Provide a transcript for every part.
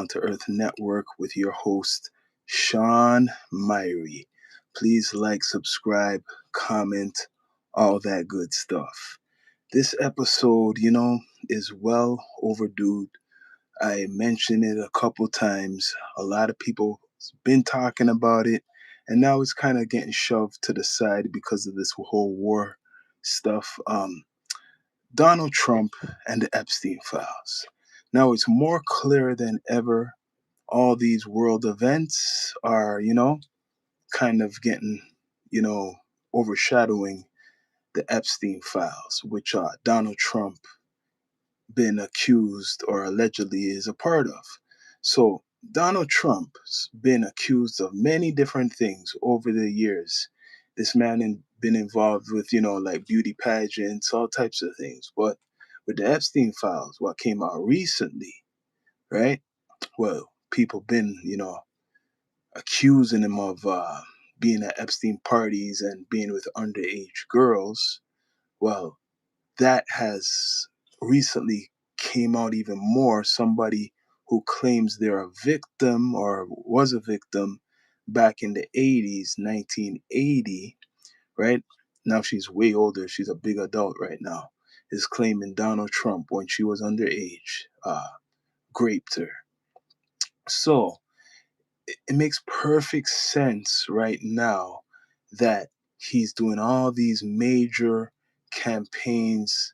Down to Earth Network with your host, Sean Myrie. Please like, subscribe, comment, all that good stuff. This episode, is well overdue. I mentioned it a couple times. A lot of people been talking about it, and now it's kind of getting shoved to the side because of this whole war stuff. Donald Trump and the Epstein files. Now it's more clear than ever. All these world events are, kind of getting, you know, overshadowing the Epstein files, which Donald Trump been accused or allegedly is a part of. So Donald Trump's been accused of many different things over the years. This man been involved with, like beauty pageants, all types of things. But with the Epstein files, what came out recently, right? Well, people been, accusing him of being at Epstein parties and being with underage girls. Well, that has recently came out even more. Somebody who claims they're a victim or was a victim back in the 80s, 1980, right? Now she's way older. She's a big adult right now. Is claiming Donald Trump, when she was underage, raped her. So it makes perfect sense right now that he's doing all these major campaigns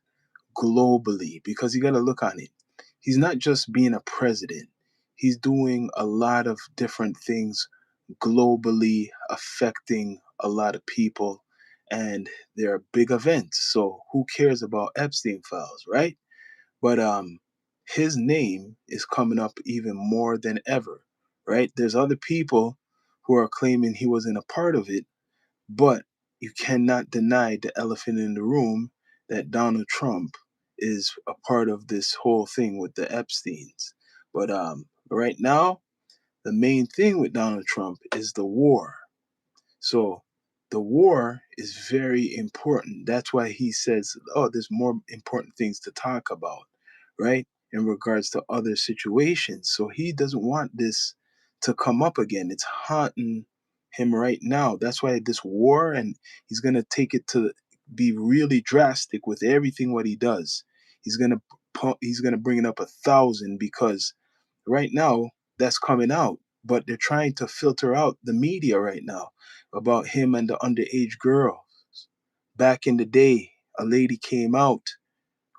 globally, because you got to look on it. He's not just being a president, he's doing a lot of different things globally, affecting a lot of people, and they're big events. So who cares about Epstein files, right? But his name is coming up even more than ever, right? There's other people who are claiming he wasn't a part of it, but you cannot deny the elephant in the room that Donald Trump is a part of this whole thing with the Epsteins. But right now, the main thing with Donald Trump is the war. So the war is very important. That's why he says, oh, there's more important things to talk about, right? In regards to other situations. So he doesn't want this to come up again. It's haunting him right now. That's why this war, and he's going to take it to be really drastic with everything what he does. He's going to bring it up 1,000, because right now that's coming out, but they're trying to filter out the media right now about him and the underage girls. Back in the day, a lady came out,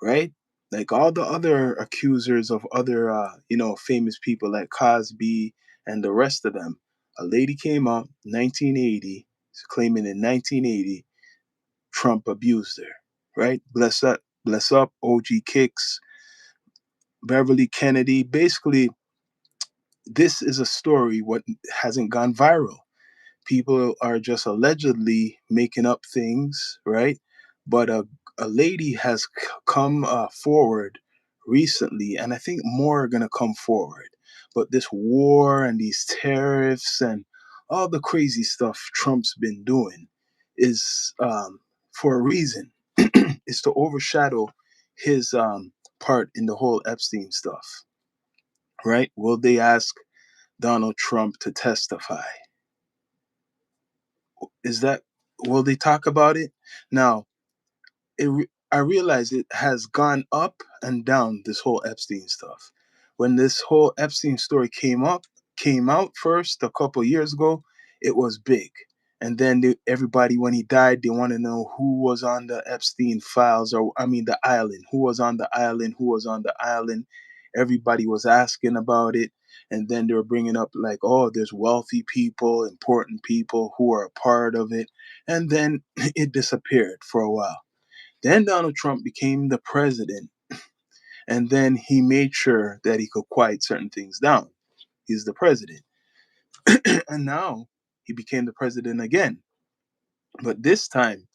right? Like all the other accusers of other, famous people like Cosby and the rest of them. A lady came out 1980, claiming in 1980 Trump abused her, right? Bless up, OG Kicks, Beverly Kennedy. Basically, this is a story what hasn't gone viral. People are just allegedly making up things, right? But a lady has come forward recently, and I think more are going to come forward. But this war and these tariffs and all the crazy stuff Trump's been doing is for a reason. Is to overshadow his part in the whole Epstein stuff, right? Will they ask Donald Trump to testify? Is that, will they talk about it? Now, I realize it has gone up and down, this whole Epstein stuff. When this whole Epstein story came out first a couple years ago, it was big. And then everybody, when he died, they want to know who was on the Epstein files, or I mean the island, who was on the island, who was on the island. Everybody was asking about it. And then they were bringing up like, oh, there's wealthy people, important people who are a part of it. And then it disappeared for a while. Then Donald Trump became the president, and then he made sure that he could quiet certain things down. He's the president. And now he became the president again. But this time,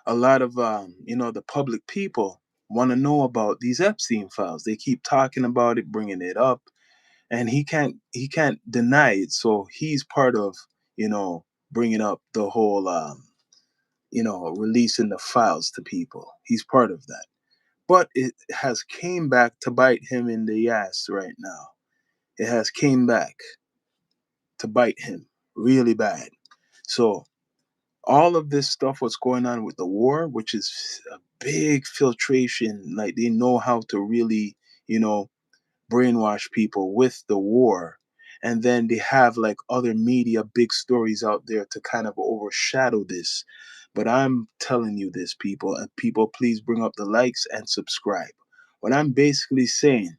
a lot of, the public people want to know about these Epstein files. They keep talking about it, bringing it up, and he can't deny it. So he's part of, bringing up the whole, releasing the files to people. He's part of that. But it has came back to bite him in the ass right now. it has came back to bite him really bad. So all of this stuff, what's going on with the war, which is a big filtration, like they know how to really, you know, brainwash people with the war. And then they have like other media, big stories out there to kind of overshadow this. But I'm telling you this, people, and people, please bring up the likes and subscribe. What I'm basically saying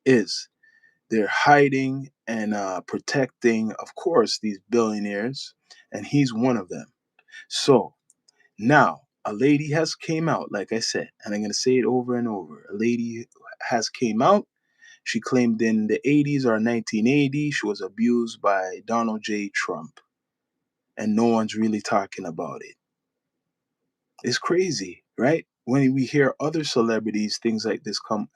is they're hiding and protecting, of course, these billionaires, and he's one of them. So now a lady has came out, like I said, and I'm going to say it over and over. A lady has came out. She claimed in the 80s or 1980 she was abused by Donald J. Trump, and no one's really talking about it. It's crazy, right? When we hear other celebrities, things like this come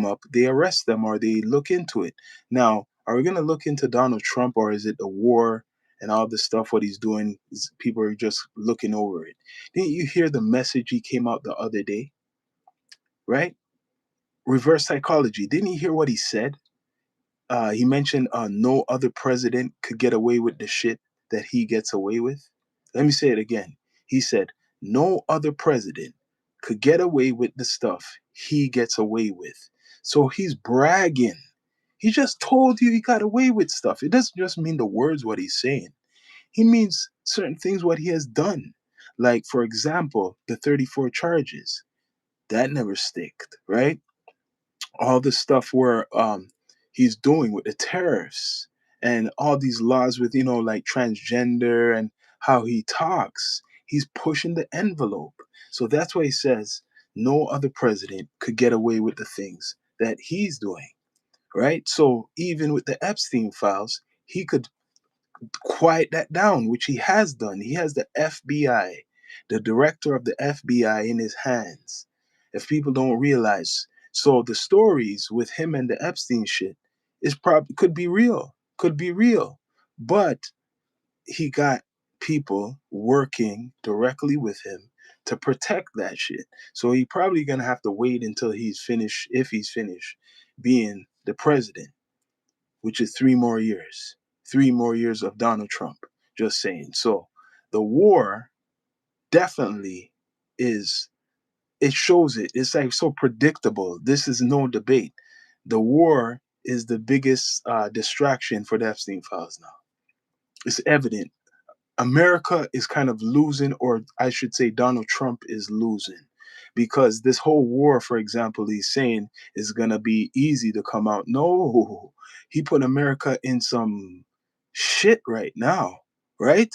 up, they arrest them or they look into it. Now, are we going to look into Donald Trump, or is it the war and all this stuff? What he's doing is people are just looking over it. Didn't you hear the message he came out the other day? Right? Reverse psychology. Didn't you hear what he said? He mentioned no other president could get away with the shit that he gets away with. Let me say it again. He said no other president could get away with the stuff he gets away with. So he's bragging. He just told you he got away with stuff. It doesn't just mean the words what he's saying. He means certain things what he has done. Like for example, the 34 charges. That never sticked, right? All the stuff where he's doing with the tariffs and all these laws with like transgender and how he talks. He's pushing the envelope. So that's why he says no other president could get away with the things that he's doing, right? So even with the Epstein files, he could quiet that down, which he has done. He has the FBI, the director of the FBI in his hands. If people don't realize, so the stories with him and the Epstein shit is probably could be real, but he got people working directly with him to protect that shit. So he probably gonna have to wait until he's finished, if he's finished being the president, which is 3 more years. 3 more years of Donald Trump. Just saying. So the war definitely is, it shows it. It's like so predictable. This is no debate. The war is the biggest distraction for the Epstein files now. It's evident. America is kind of losing, or I should say, Donald Trump is losing, because this whole war, for example, he's saying is going to be easy to come out. No, he put America in some shit right now, right?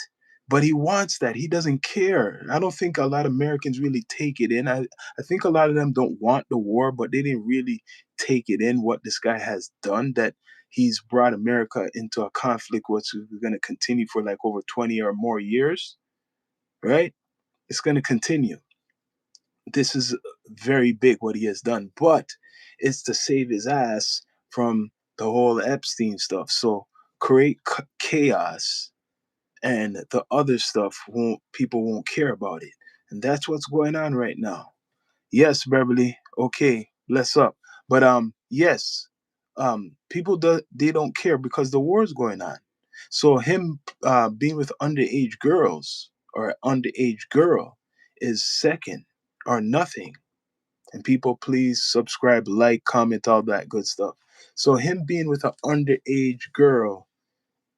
But he wants that. He doesn't care. I don't think a lot of Americans really take it in. I think a lot of them don't want the war, but they didn't really take it in what this guy has done, that he's brought America into a conflict which is going to continue for like over 20 or more years, right? It's going to continue. This is very big what he has done, but it's to save his ass from the whole Epstein stuff. So create chaos, and the other stuff won't, people won't care about it. And that's what's going on right now. Yes, Beverly. Okay, bless up. But yes, people they don't care because the war is going on. So him being with underage girls or underage girl is second or nothing. And people, please subscribe, like, comment, all that good stuff. So him being with an underage girl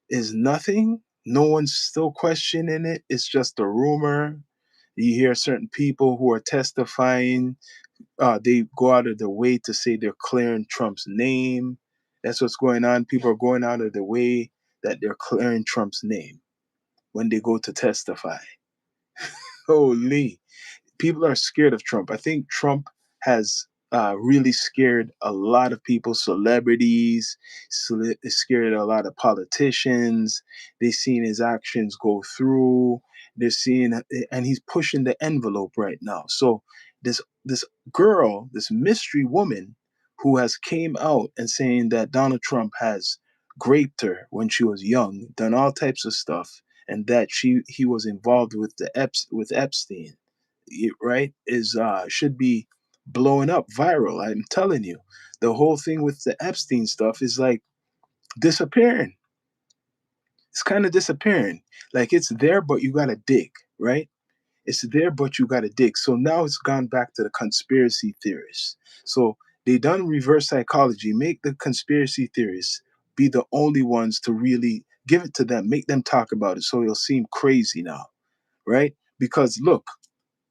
is nothing. No one's still questioning it. It's just a rumor. You hear certain people who are testifying, they go out of their way to say they're clearing Trump's name. That's what's going on. People are going out of their way that they're clearing Trump's name when they go to testify. Holy. People are scared of Trump. I think Trump has really scared a lot of people, celebrities, scared a lot of politicians. They've seen his actions go through. They're seeing, and he's pushing the envelope right now. So this girl, this mystery woman, who has came out and saying that Donald Trump has raped her when she was young, done all types of stuff, and that he was involved with with Epstein, right, is should be blowing up viral. I'm telling you, the whole thing with the Epstein stuff is like disappearing. It's kind of disappearing. Like it's there, but you gotta dig, right? It's there, but you gotta dig. So now it's gone back to the conspiracy theorists. So they done reverse psychology, make the conspiracy theorists be the only ones to really give it to them, make them talk about it, so it'll seem crazy now, right? Because look,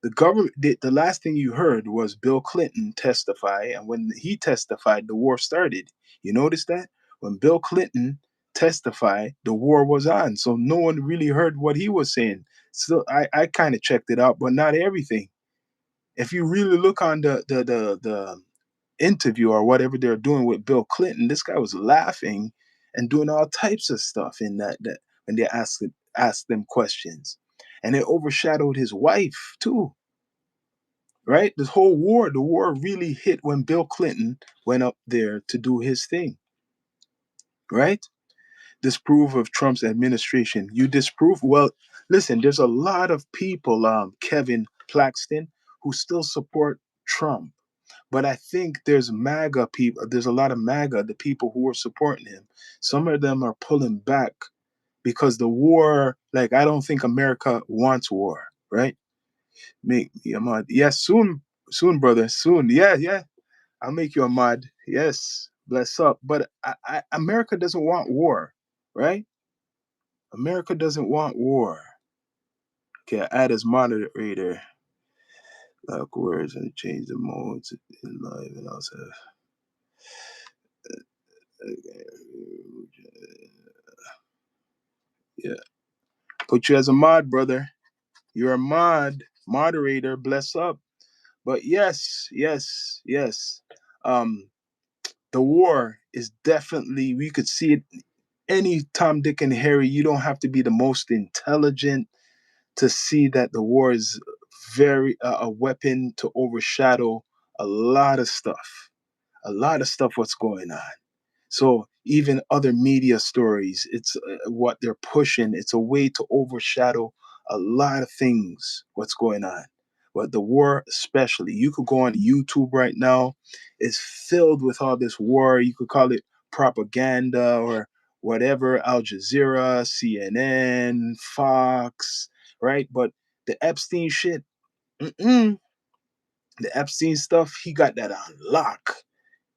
the government, the last thing you heard was Bill Clinton testify, and when he testified, the war started. You notice that when Bill Clinton testified, the war was on, so no one really heard what he was saying. So I kind of checked it out, but not everything. If you really look on the interview or whatever they're doing with Bill Clinton, this guy was laughing and doing all types of stuff in that when they asked them questions, and it overshadowed his wife too, right? This whole war, the war really hit when Bill Clinton went up there to do his thing, right? Disprove of Trump's administration. You disprove? Well, listen, there's a lot of people, Kevin Plaxton, who still support Trump. But I think there's MAGA people, there's a lot of MAGA, the people who are supporting him. Some of them are pulling back because the war, like, I don't think America wants war, right? Make me a mod. Yes, soon, soon, brother, soon. Yeah, yeah. I'll make you a mod. Yes, bless up. But America doesn't want war, right? America doesn't want war. Okay, add as moderator. Lock words and change the modes in live and also. Yeah, put you as a mod, brother. You're a mod, moderator. Bless up. But yes, yes, yes. Um, the war is definitely, we could see it any Tom, Dick, and Harry. You don't have to be the most intelligent to see that the war is very a weapon to overshadow a lot of stuff, a lot of stuff what's going on. So even other media stories, it's what they're pushing. It's a way to overshadow a lot of things what's going on. But the war, especially, you could go on YouTube right now. It's filled with all this war. You could call it propaganda or whatever. Al Jazeera, CNN, Fox, right? But the Epstein shit, mm-mm. The Epstein stuff, he got that on lock.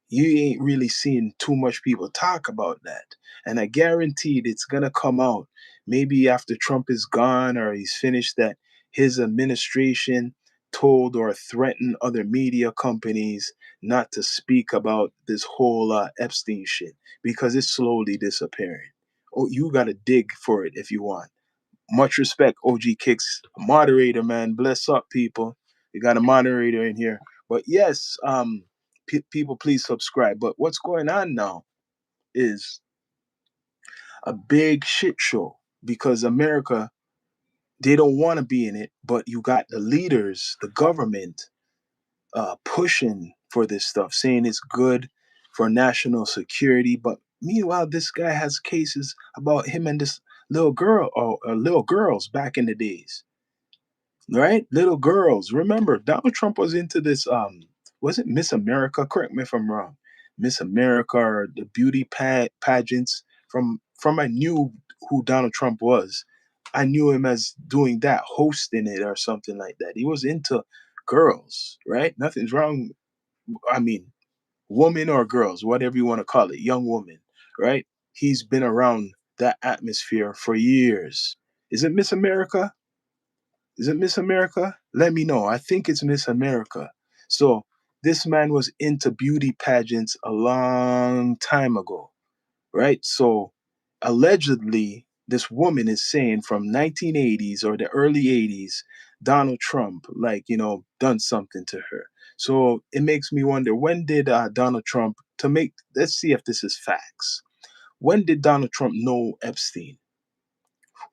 You ain't really seeing too much people talk about that. And I guaranteed it's gonna come out maybe after Trump is gone or he's finished, that his administration told or threatened other media companies not to speak about this whole Epstein shit because it's slowly disappearing. Oh, you gotta dig for it if you want. Much respect, OG Kicks, moderator, man. Bless up, people. We got a moderator in here. But yes, people, please subscribe. But what's going on now is a big shit show because America, they don't want to be in it, but you got the leaders, the government, pushing for this stuff, saying it's good for national security. But meanwhile, this guy has cases about him and this little girl or little girls back in the days, right? Little girls. Remember, Donald Trump was into this. Was it Miss America? Correct me if I'm wrong. Miss America or the beauty pageants. From I knew who Donald Trump was. I knew him as doing that, hosting it or something like that. He was into girls, right? Nothing's wrong. I mean, woman or girls, whatever you want to call it, young woman, right? He's been around that atmosphere for years. Is it Miss America? Is it Miss America? Let me know. I think it's Miss America. So this man was into beauty pageants a long time ago, right? So allegedly, this woman is saying from 1980s or the early 80s, Donald Trump, like, done something to her. So it makes me wonder, when did Donald Trump, let's see if this is facts. When did Donald Trump know Epstein?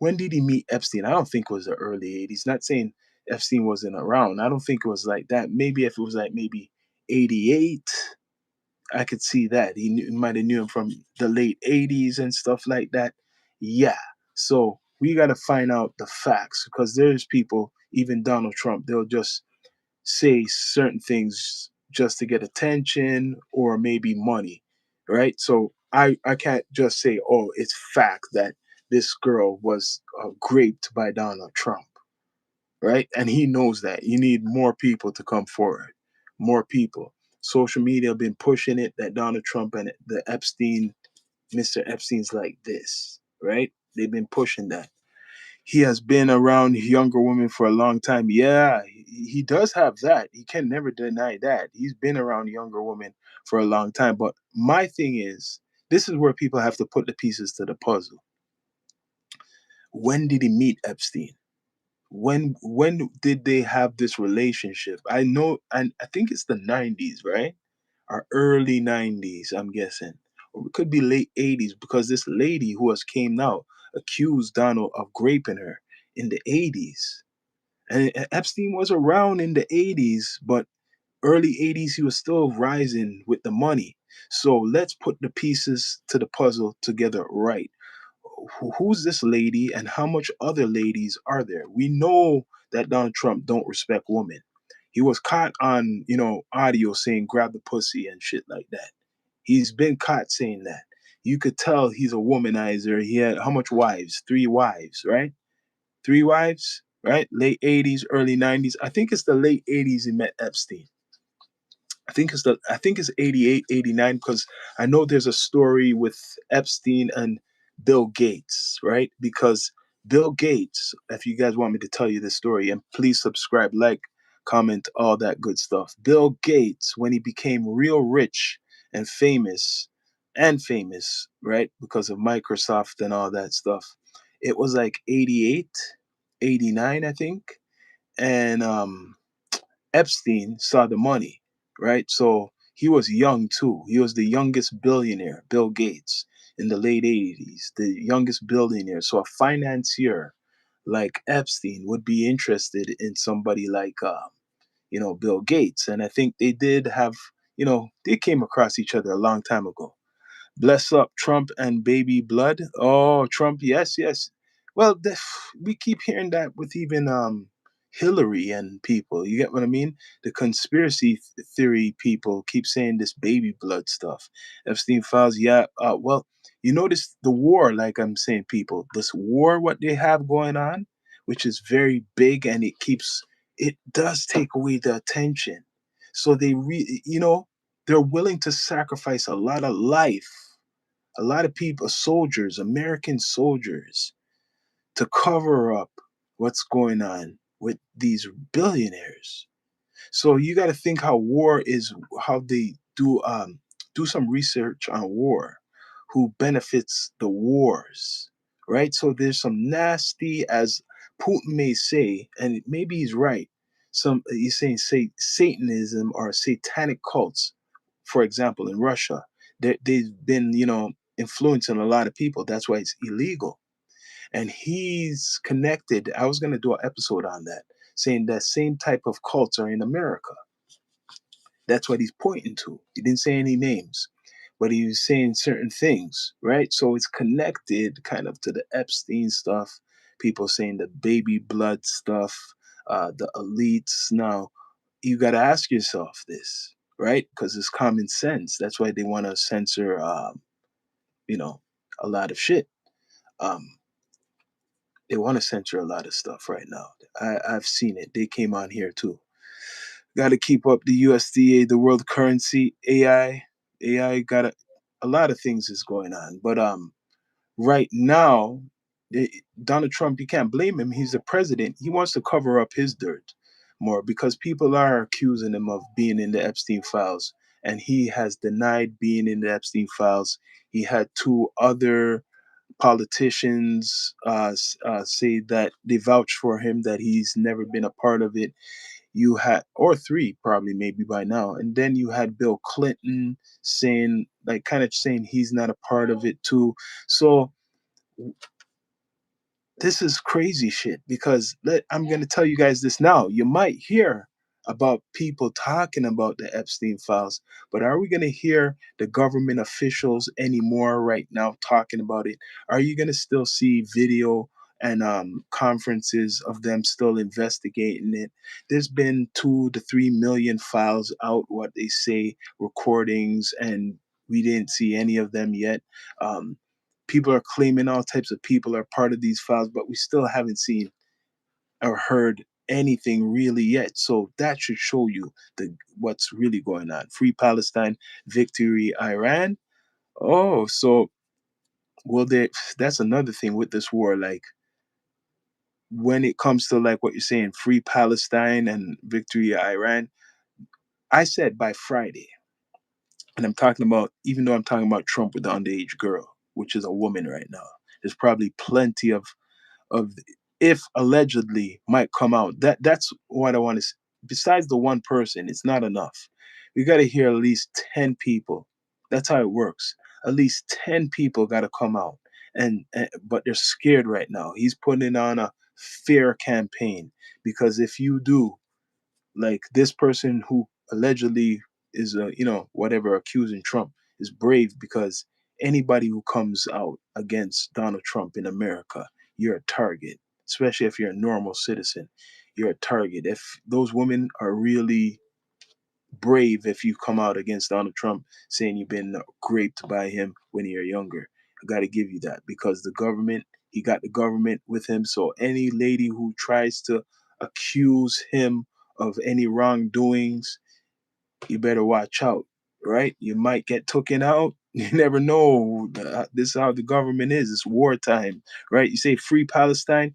When did he meet Epstein? I don't think it was the early 80s. Not saying Epstein wasn't around. I don't think it was like that. Maybe if it was like maybe 88, I could see that. Might have knew him from the late 80s and stuff like that. Yeah. So we got to find out the facts because there's people, even Donald Trump, they'll just say certain things just to get attention or maybe money, right? So I can't just say, oh, it's fact that this girl was raped by Donald Trump, right? And he knows that. You need more people to come forward, more people. Social media have been pushing it that Donald Trump and the Epstein, Mr. Epstein's like this, right? They've been pushing that. He has been around younger women for a long time. Yeah, he does have that. He can never deny that. He's been around younger women for a long time. But my thing is, this is where people have to put the pieces to the puzzle. When did he meet Epstein? When did they have this relationship? I know, and I think it's the 90s, right? Or early 90s, I'm guessing. Or it could be late 80s because this lady who has came out accused Donald of raping her in the 80s. And Epstein was around in the 80s, but early 80s he was still rising with the money. So let's put the pieces to the puzzle together right. Who's this lady and how much other ladies are there? We know that Donald Trump don't respect women. He was caught on, audio saying grab the pussy and shit like that. He's been caught saying that. You could tell he's a womanizer. He had how much wives? Three wives, right? Three wives, right? Late 80s, early 90s. I think it's the late 80s he met Epstein. I think it's 88, 89 because I know there's a story with Epstein and Bill Gates, right? Because Bill Gates, if you guys want me to tell you this story, and please subscribe, like, comment, all that good stuff. Bill Gates, when he became real rich and famous, right? Because of Microsoft and all that stuff. It was like 88, 89, I think. And Epstein saw the money, right? So he was young too. He was the youngest billionaire, Bill Gates, in the late 80s, the youngest billionaire. So a financier like Epstein would be interested in somebody like, Bill Gates. And I think they did have, they came across each other a long time ago. Bless up Trump and baby blood. Oh, Trump, yes, yes. Well, we keep hearing that with even Hillary and people. You get what I mean? The conspiracy theory people keep saying this baby blood stuff. Epstein files, yeah. Well, you notice the war, like I'm saying, people, this war, what they have going on, which is very big, and it does take away the attention. So they're willing to sacrifice a lot of life, a lot of people, soldiers, American soldiers, to cover up what's going on with these billionaires. So you got to think how war is, how they do some research on war, who benefits the wars, right? So there's some nasty, as Putin may say, and maybe he's right. He's saying say Satanism or satanic cults, for example, in Russia, they've been influencing a lot of people. That's why it's illegal, and he's connected. I was going to do an episode on that, saying that same type of cults are in America. That's what he's pointing to. He didn't say any names, but he was saying certain things, right? So it's connected kind of to the Epstein stuff, people saying the baby blood stuff, the elites. Now, you got to ask yourself this, right? Because it's common sense. That's why they want to censor, you know, a lot of shit. Um, they want to censor a lot of stuff right now. I've seen it. They came on here too. Got to keep up the USDA, the world currency, AI. AI got a lot of things is going on. But right now, Donald Trump, you can't blame him. He's the president. He wants to cover up his dirt more because people are accusing him of being in the Epstein files. And he has denied being in the Epstein files. He had two other politicians say that they vouch for him, that he's never been a part of it. You had, or three probably maybe by now, and then you had Bill Clinton saying, like, kind of saying he's not a part of it too. So this is crazy shit because I'm going to tell you guys this now. You might hear about people talking about the Epstein files, but are we going to hear the government officials anymore right now talking about it? Are you going to still see video and conferences of them still investigating it. There's been 2 to 3 million files out, what they say, recordings, and we didn't see any of them yet. Um, People are claiming all types of people are part of these files, but we still haven't seen or heard anything really yet. So that should show you the what's really going on. Free Palestine, victory Iran. Oh, so will they? That's another thing with this war. Like when it comes to like what you're saying, free Palestine and victory Iran. I said by Friday, and I'm talking about even though I'm talking about Trump with the underage girl, which is a woman right now. There's probably plenty of if allegedly might come out. That's what I want to. Besides the one person, it's not enough. We got to hear at least 10 people. That's how it works. At least 10 people got to come out, and but they're scared right now. He's putting on a fear campaign because if you do, like this person who allegedly is whatever accusing Trump is brave because anybody who comes out against Donald Trump in America, you're a target. Especially if you're a normal citizen, you're a target. If those women are really brave, if you come out against Donald Trump saying you've been raped by him when you're younger, I got to give you that because the government, he got the government with him. So any lady who tries to accuse him of any wrongdoings, you better watch out, right? You might get taken out. You never know. This is how the government is. It's wartime, right? You say free Palestine.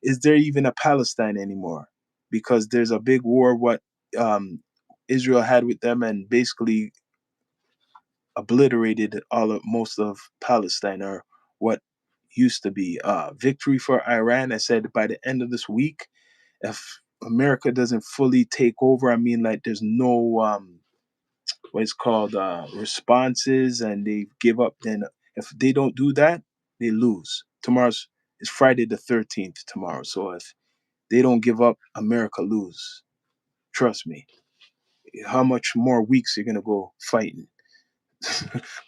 Is there even a Palestine anymore? Because there's a big war what um, Israel had with them and basically obliterated all of most of Palestine or what used to be. Victory for Iran. I said by the end of this week, if America doesn't fully take over, I mean, like there's no what it's called responses, and they give up. Then if they don't do that, they lose. Tomorrow's it's Friday the 13th tomorrow. So if they don't give up, America lose. Trust me. How much more weeks you're gonna go fighting?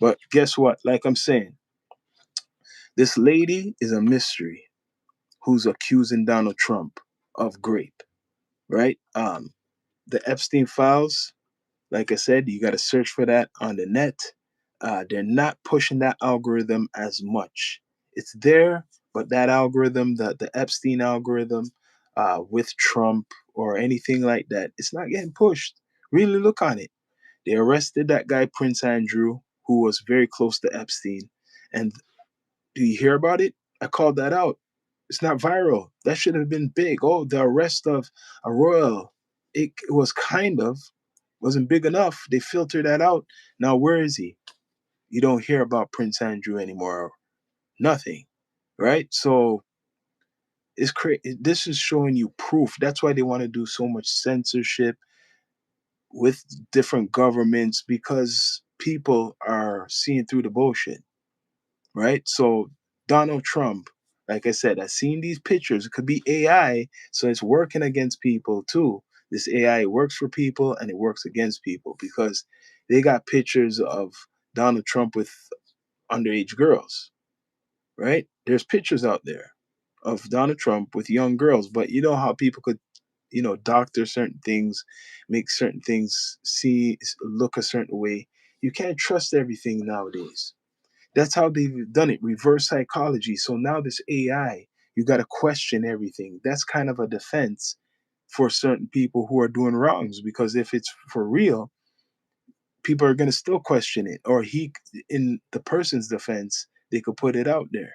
But guess what? Like I'm saying, this lady is a mystery who's accusing Donald Trump of rape, right? The Epstein files, like I said, you got to search for that on the net. They're not pushing that algorithm as much. It's there, but that algorithm, the Epstein algorithm, with Trump or anything like that, it's not getting pushed. Really look on it. They arrested that guy, Prince Andrew, who was very close to Epstein. And do you hear about it? I called that out. It's not viral. That should have been big. Oh, the arrest of a royal. It was kind of, wasn't big enough. They filtered that out. Now where is he? You don't hear about Prince Andrew anymore. Nothing, right? So it's crazy. This is showing you proof. That's why they want to do so much censorship with different governments because people are seeing through the bullshit, right? So Donald Trump, like I said, I've seen these pictures. It could be AI, so it's working against people too. This AI works for people and it works against people because they got pictures of Donald Trump with underage girls, right? There's pictures out there of Donald Trump with young girls, but you know how people could, doctor certain things, make certain things look a certain way. You can't trust everything nowadays. That's how they've done it, reverse psychology. So now this AI, you got to question everything. That's kind of a defense for certain people who are doing wrongs because if it's for real, people are going to still question it. Or in the person's defense, they could put it out there,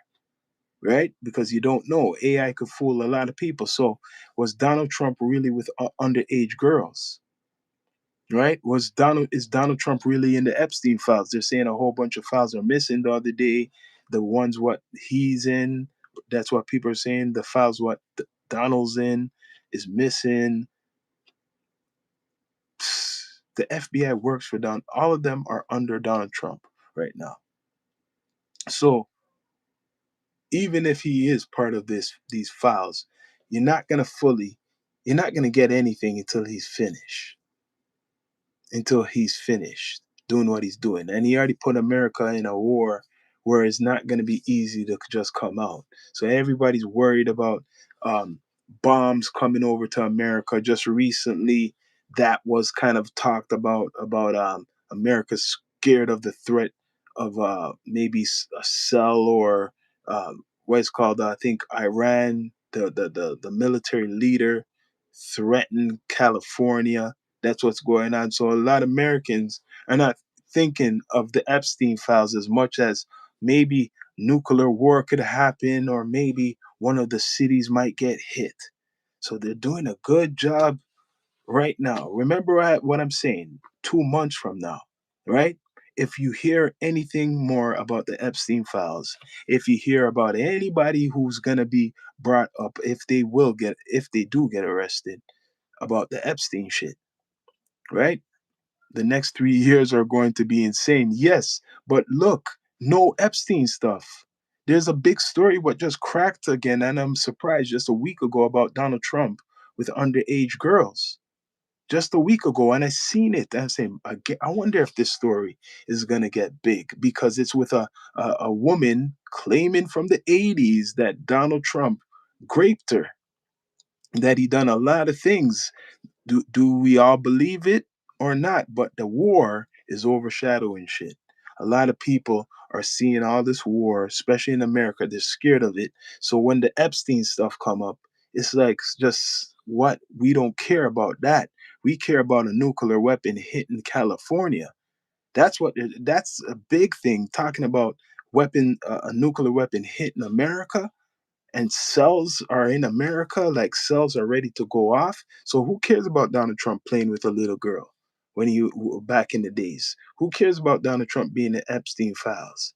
right? Because you don't know. AI could fool a lot of people. So was Donald Trump really with underage girls? Right? Is Donald Trump really in the Epstein files? They're saying a whole bunch of files are missing the other day. The ones what he's in, that's what people are saying. The files what Donald's in is missing. The FBI works for Don. All of them are under Donald Trump right now. So even if he is part of these files, you're not gonna fully, you're not gonna get anything until he's finished doing what he's doing. And he already put America in a war where it's not going to be easy to just come out. So everybody's worried about um, bombs coming over to America. Just recently, that was kind of talked about America scared of the threat of maybe a cell or what is called, I think, Iran. The military leader threatened California. That's what's going on. So a lot of Americans are not thinking of the Epstein files as much as maybe nuclear war could happen or maybe one of the cities might get hit. So they're doing a good job right now. Remember what I'm saying, 2 months from now, right? If you hear anything more about the Epstein files, if you hear about anybody who's going to be brought up, if they do get arrested about the Epstein shit, right? The next 3 years are going to be insane. Yes, but look, no Epstein stuff. There's a big story what just cracked again, and I'm surprised just a week ago about Donald Trump with underage girls. Just a week ago, and I seen it. And I say, I wonder if this story is gonna get big because it's with a woman claiming from the '80s that Donald Trump raped her, that he done a lot of things. Do we all believe it or not? But the war is overshadowing shit. A lot of people are seeing all this war, especially in America. They're scared of it. So when the Epstein stuff come up, it's like just what we don't care about that. We care about a nuclear weapon hitting California. That's a big thing. Talking about a nuclear weapon hitting America and cells are in America, like cells are ready to go off. So who cares about Donald Trump playing with a little girl when he back in the days? Who cares about Donald Trump being in Epstein files?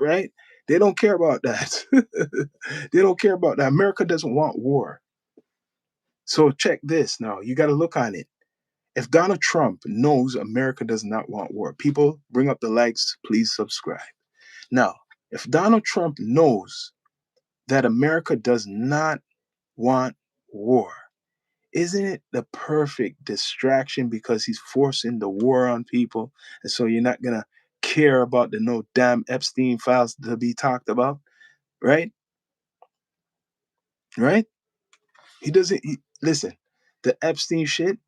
Right? They don't care about that. They don't care about that. America doesn't want war. So check this now. You got to look on it. If Donald Trump knows America does not want war, people bring up the likes, please subscribe. Now, if Donald Trump knows that America does not want war. Isn't it the perfect distraction because he's forcing the war on people? And so you're not going to care about the no damn Epstein files to be talked about, right? Right? Listen, the Epstein shit,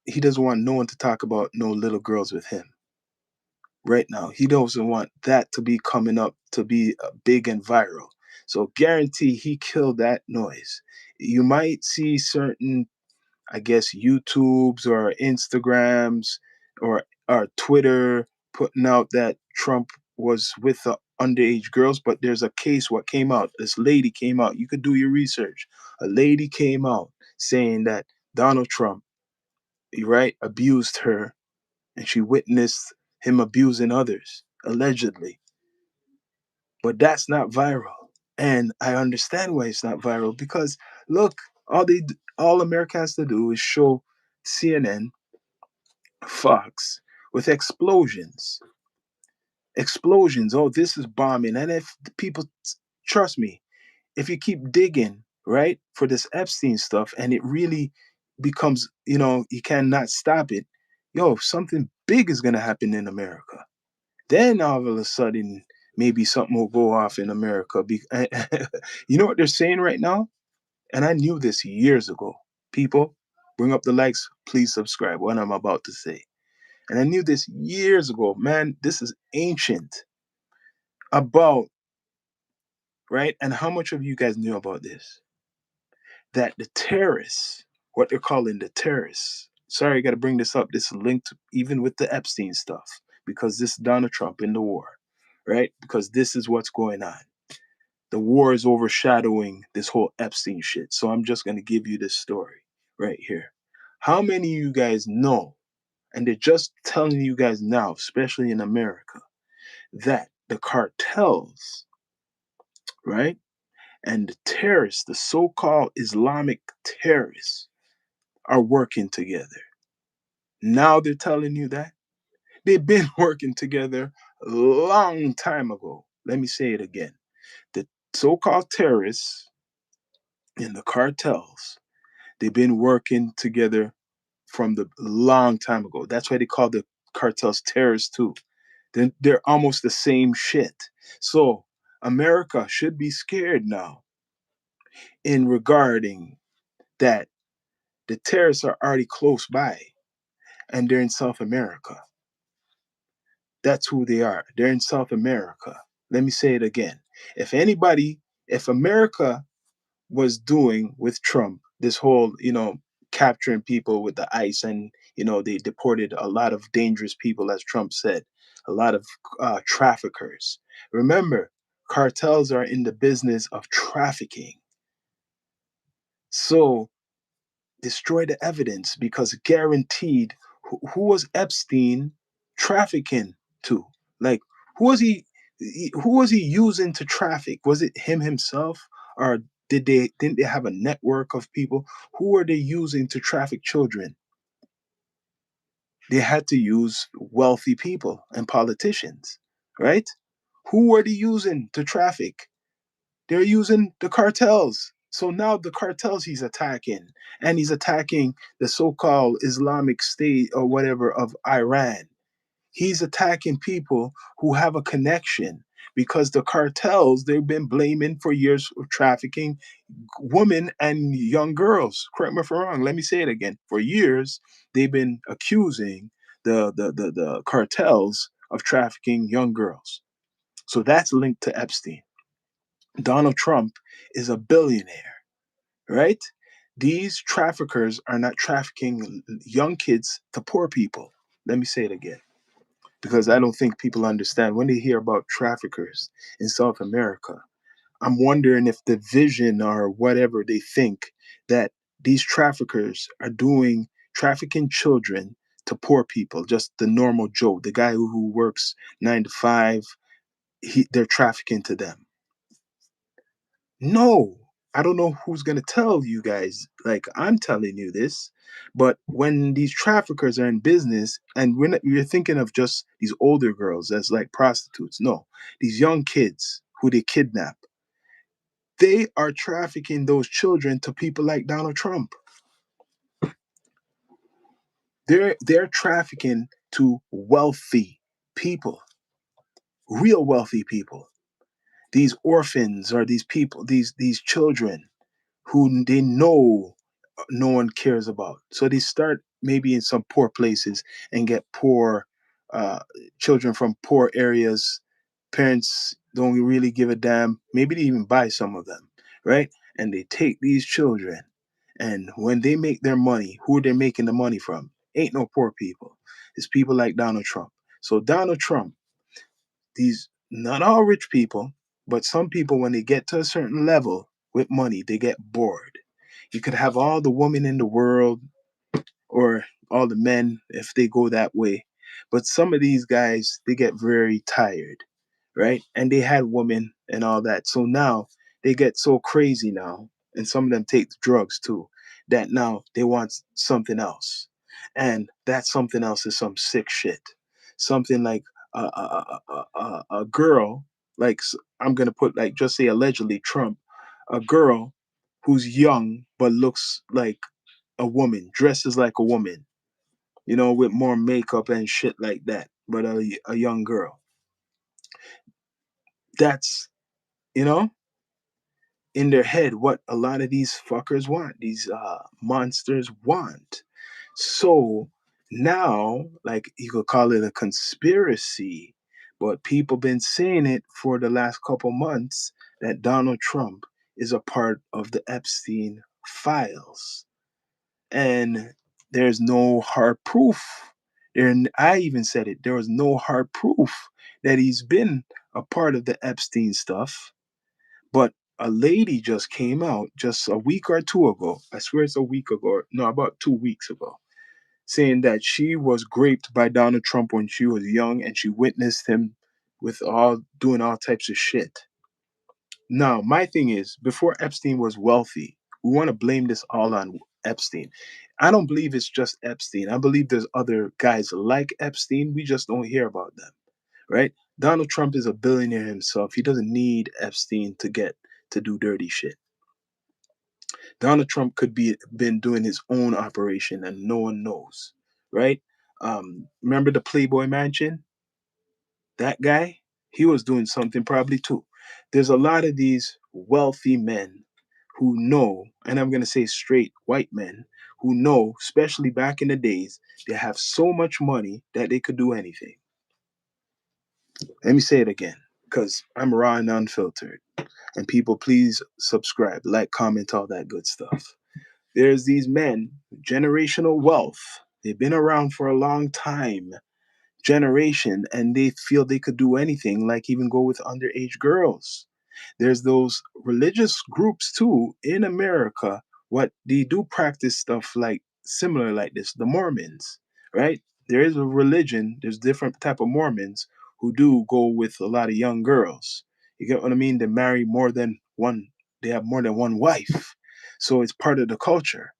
he doesn't want no one to talk about no little girls with him right now. He doesn't want that to be coming up to be big and viral. So guarantee he killed that noise. You might see certain, I guess, YouTubes or Instagrams or Twitter putting out that Trump was with the underage girls, but there's a case what came out. This lady came out. You could do your research. A lady came out saying that Donald Trump, right, abused her, and she witnessed him abusing others, allegedly. But that's not viral. And I understand why it's not viral because look, all America has to do is show CNN, Fox with explosions. Explosions. Oh, this is bombing. And if the people trust me, if you keep digging, right, for this Epstein stuff and it really becomes, you cannot stop it, something big is gonna happen in America. Then all of a sudden, maybe something will go off in America. You know what they're saying right now? And I knew this years ago. People, bring up the likes, please subscribe. What I'm about to say. And I knew this years ago. Man, this is ancient. About, right? And how much of you guys knew about this? That the terrorists, what they're calling the terrorists, sorry, I got to bring this up. This is linked even with the Epstein stuff because this is Donald Trump in the war, right? Because this is what's going on. The war is overshadowing this whole Epstein shit. So I'm just going to give you this story right here. How many of you guys know, and they're just telling you guys now, especially in America, that the cartels, right, and the terrorists, the so called Islamic terrorists, are working together? Now they're telling you that? They've been working together a long time ago. Let me say it again. The so called terrorists and the cartels, they've been working together from the long time ago. That's why they call the cartels terrorists too. Then they're almost the same shit. So America should be scared now in regarding that the terrorists are already close by and they're in South America. That's who they are. They're in South America. Let me say it again. If anybody, if America was doing with Trump this whole, capturing people with the ICE, and they deported a lot of dangerous people, as Trump said, a lot of traffickers. Remember, cartels are in the business of trafficking. So destroy the evidence, because guaranteed, who was Epstein trafficking to? Like, who was he using to traffic? Was it him himself, or didn't they have a network of people? Who were they using to traffic children? They had to use wealthy people and politicians, right? Who were they using to traffic? They're using the cartels. So now the cartels he's attacking, and he's attacking the so-called Islamic State or whatever of Iran. He's attacking people who have a connection, because the cartels, they've been blaming for years of trafficking women and young girls. Correct me if I'm wrong. Let me say it again. For years, they've been accusing the cartels of trafficking young girls. So that's linked to Epstein. Donald Trump is a billionaire, right? These traffickers are not trafficking young kids to poor people. Let me say it again, because I don't think people understand when they hear about traffickers in South America. I'm wondering if the vision or whatever they think that these traffickers are doing, trafficking children to poor people, just the normal Joe, the guy who works 9 to 5, they're trafficking to them. No, I don't know who's going to tell you guys. Like, I'm telling you this, but when these traffickers are in business, and we're thinking of just these older girls as like prostitutes. No, these young kids who they kidnap, they are trafficking those children to people like Donald Trump. They're trafficking to wealthy people, real wealthy people. These orphans, or these people, these children who they know no one cares about. So they start maybe in some poor places and get poor uh, children from poor areas. Parents don't really give a damn. Maybe they even buy some of them, right? And they take these children. And when they make their money, who are they making the money from? Ain't no poor people. It's people like Donald Trump. So Donald Trump, these, not all rich people, but some people, when they get to a certain level with money, they get bored. You could have all the women in the world, or all the men if they go that way. But some of these guys, they get very tired, right? And they had women and all that. So now they get so crazy now, and some of them take drugs too, that now they want something else. And that something else is some sick shit. Something like a girl, like, I'm going to put, like, just say allegedly Trump, a girl who's young but looks like a woman, dresses like a woman, with more makeup and shit like that, but a young girl. That's, you know, in their head what a lot of these fuckers want, these monsters want. So now, like, you could call it a conspiracy, but people been saying it for the last couple months that Donald Trump is a part of the Epstein files. And there's no hard proof. And I even said it. There was no hard proof that he's been a part of the Epstein stuff. But a lady just came out just a week or two ago. I swear it's a week ago. No, about 2 weeks ago, saying that she was raped by Donald Trump when she was young, and she witnessed him with all doing all types of shit. Now, my thing is, before Epstein was wealthy, we want to blame this all on Epstein. I don't believe it's just Epstein. I believe there's other guys like Epstein. We just don't hear about them, right? Donald Trump is a billionaire himself. He doesn't need Epstein to do dirty shit. Donald Trump could be been doing his own operation and no one knows, right? Remember the Playboy Mansion? That guy, he was doing something probably too. There's a lot of these wealthy men who know, and I'm going to say straight white men who know, especially back in the days, they have so much money that they could do anything. Let me say it again, because I'm raw and unfiltered. And people, please subscribe, like, comment, all that good stuff. There's these men, generational wealth. They've been around for a long time, generation, and they feel they could do anything, like even go with underage girls. There's those religious groups too in America. What they do practice stuff like similar like this, the Mormons, right? There is a religion, there's different type of Mormons who do go with a lot of young girls. You get what I mean? They marry more than one, they have more than one wife. So it's part of the culture,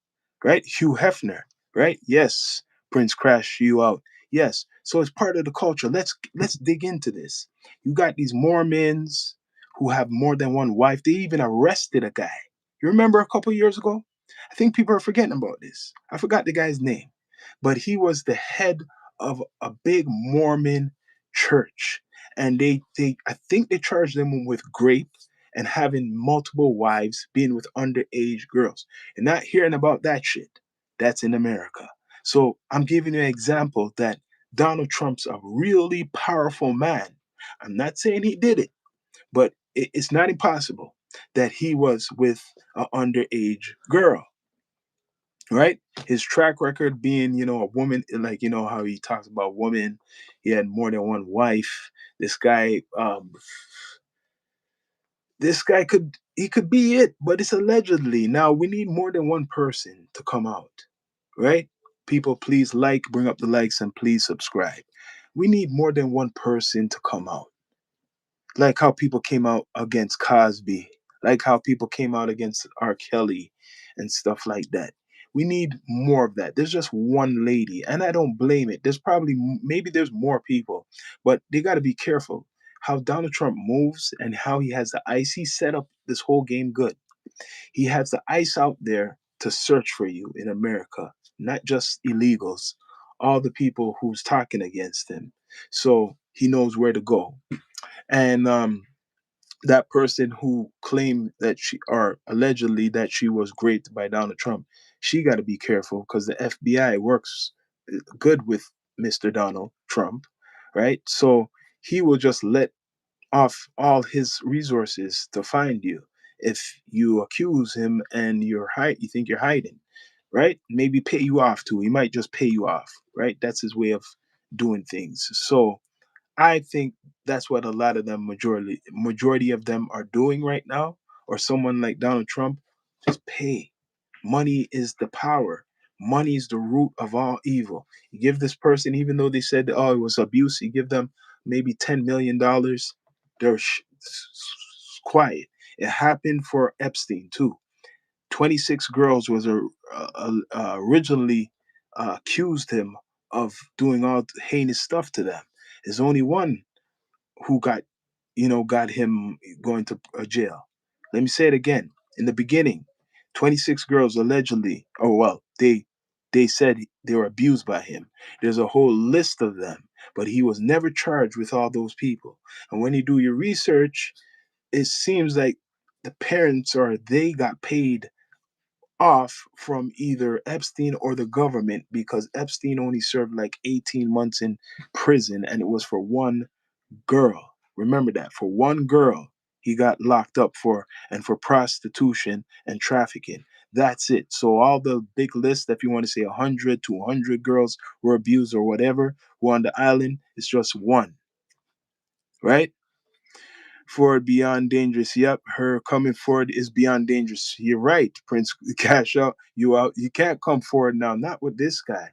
right? Hugh Hefner, right? Yes, Prince crash you out. Yes. So it's part of the culture. Let's dig into this. You got these Mormons who have more than one wife. They even arrested a guy. You remember a couple years ago? I think people are forgetting about this. I forgot the guy's name, but he was the head of a big Mormon church, and they I think they charged them with rape and having multiple wives, being with underage girls, and not hearing about that shit. That's in America. So I'm giving you an example that Donald Trump's a really powerful man. I'm not saying he did it, but it's not impossible that he was with an underage girl, right? His track record being, a woman, like, how he talks about women, he had more than one wife. This guy, he could be it, but it's allegedly. Now we need more than one person to come out, right? People, please like, bring up the likes, and please subscribe. We need more than one person to come out, like how people came out against Cosby, like how people came out against R. Kelly and stuff like that. We need more of that. There's just one lady, and I don't blame it. There's probably, maybe there's more people, but they got to be careful how Donald Trump moves and how he has the ICE. He set up this whole game good. He has the ICE out there to search for you in America, not just illegals, all the people who's talking against him. So he knows where to go. And that person who claimed that she, or allegedly that she was raped by Donald Trump, she got to be careful because the FBI works good with Mr. Donald Trump, right? So he will just let off all his resources to find you if you accuse him and you think you're hiding, right? Maybe pay you off too. He might just pay you off, right? That's his way of doing things. So I think that's what a lot of them, majority of them are doing right now. Or someone like Donald Trump, just pay. Money is the power. Money is the root of all evil. You give this person, even though they said, oh, it was abuse, you give them maybe $10 million. They're quiet. It happened for Epstein too. 26 girls was originally accused him of doing all heinous stuff to them. There's only one who got him going to jail. Let me say it again. In the beginning, 26 girls allegedly, oh well, they said they were abused by him. There's a whole list of them, but he was never charged with all those people. And when you do your research, it seems like the parents, or they got paid off from either Epstein or the government, because Epstein only served like 18 months in prison, and it was for one girl. Remember that, for one girl he got locked up for, and for prostitution and trafficking. That's it. So all the big list, if you want to say 100 to 100 girls were abused or whatever, who on the island, it's just one, right? Forward beyond dangerous. Yep, her coming forward is beyond dangerous. You're right, Prince. Cash out. You out. You can't come forward now. Not with this guy.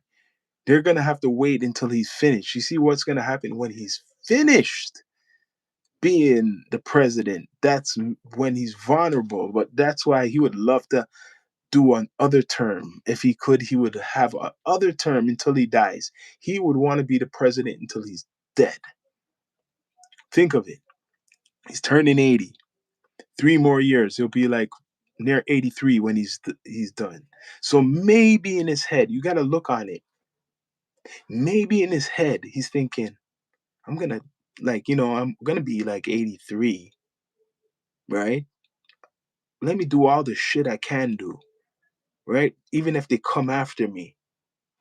They're gonna have to wait until he's finished. You see what's gonna happen when he's finished being the president. That's when he's vulnerable. But that's why he would love to do an other term. If he could, he would have a other term until he dies. He would want to be the president until he's dead. Think of it. He's turning 80. 3 more years, he'll be like near 83 when he's done. So maybe in his head, you got to look on it. Maybe in his head, he's thinking, I'm gonna like, I'm gonna be like 83, right? Let me do all the shit I can do, right? Even if they come after me.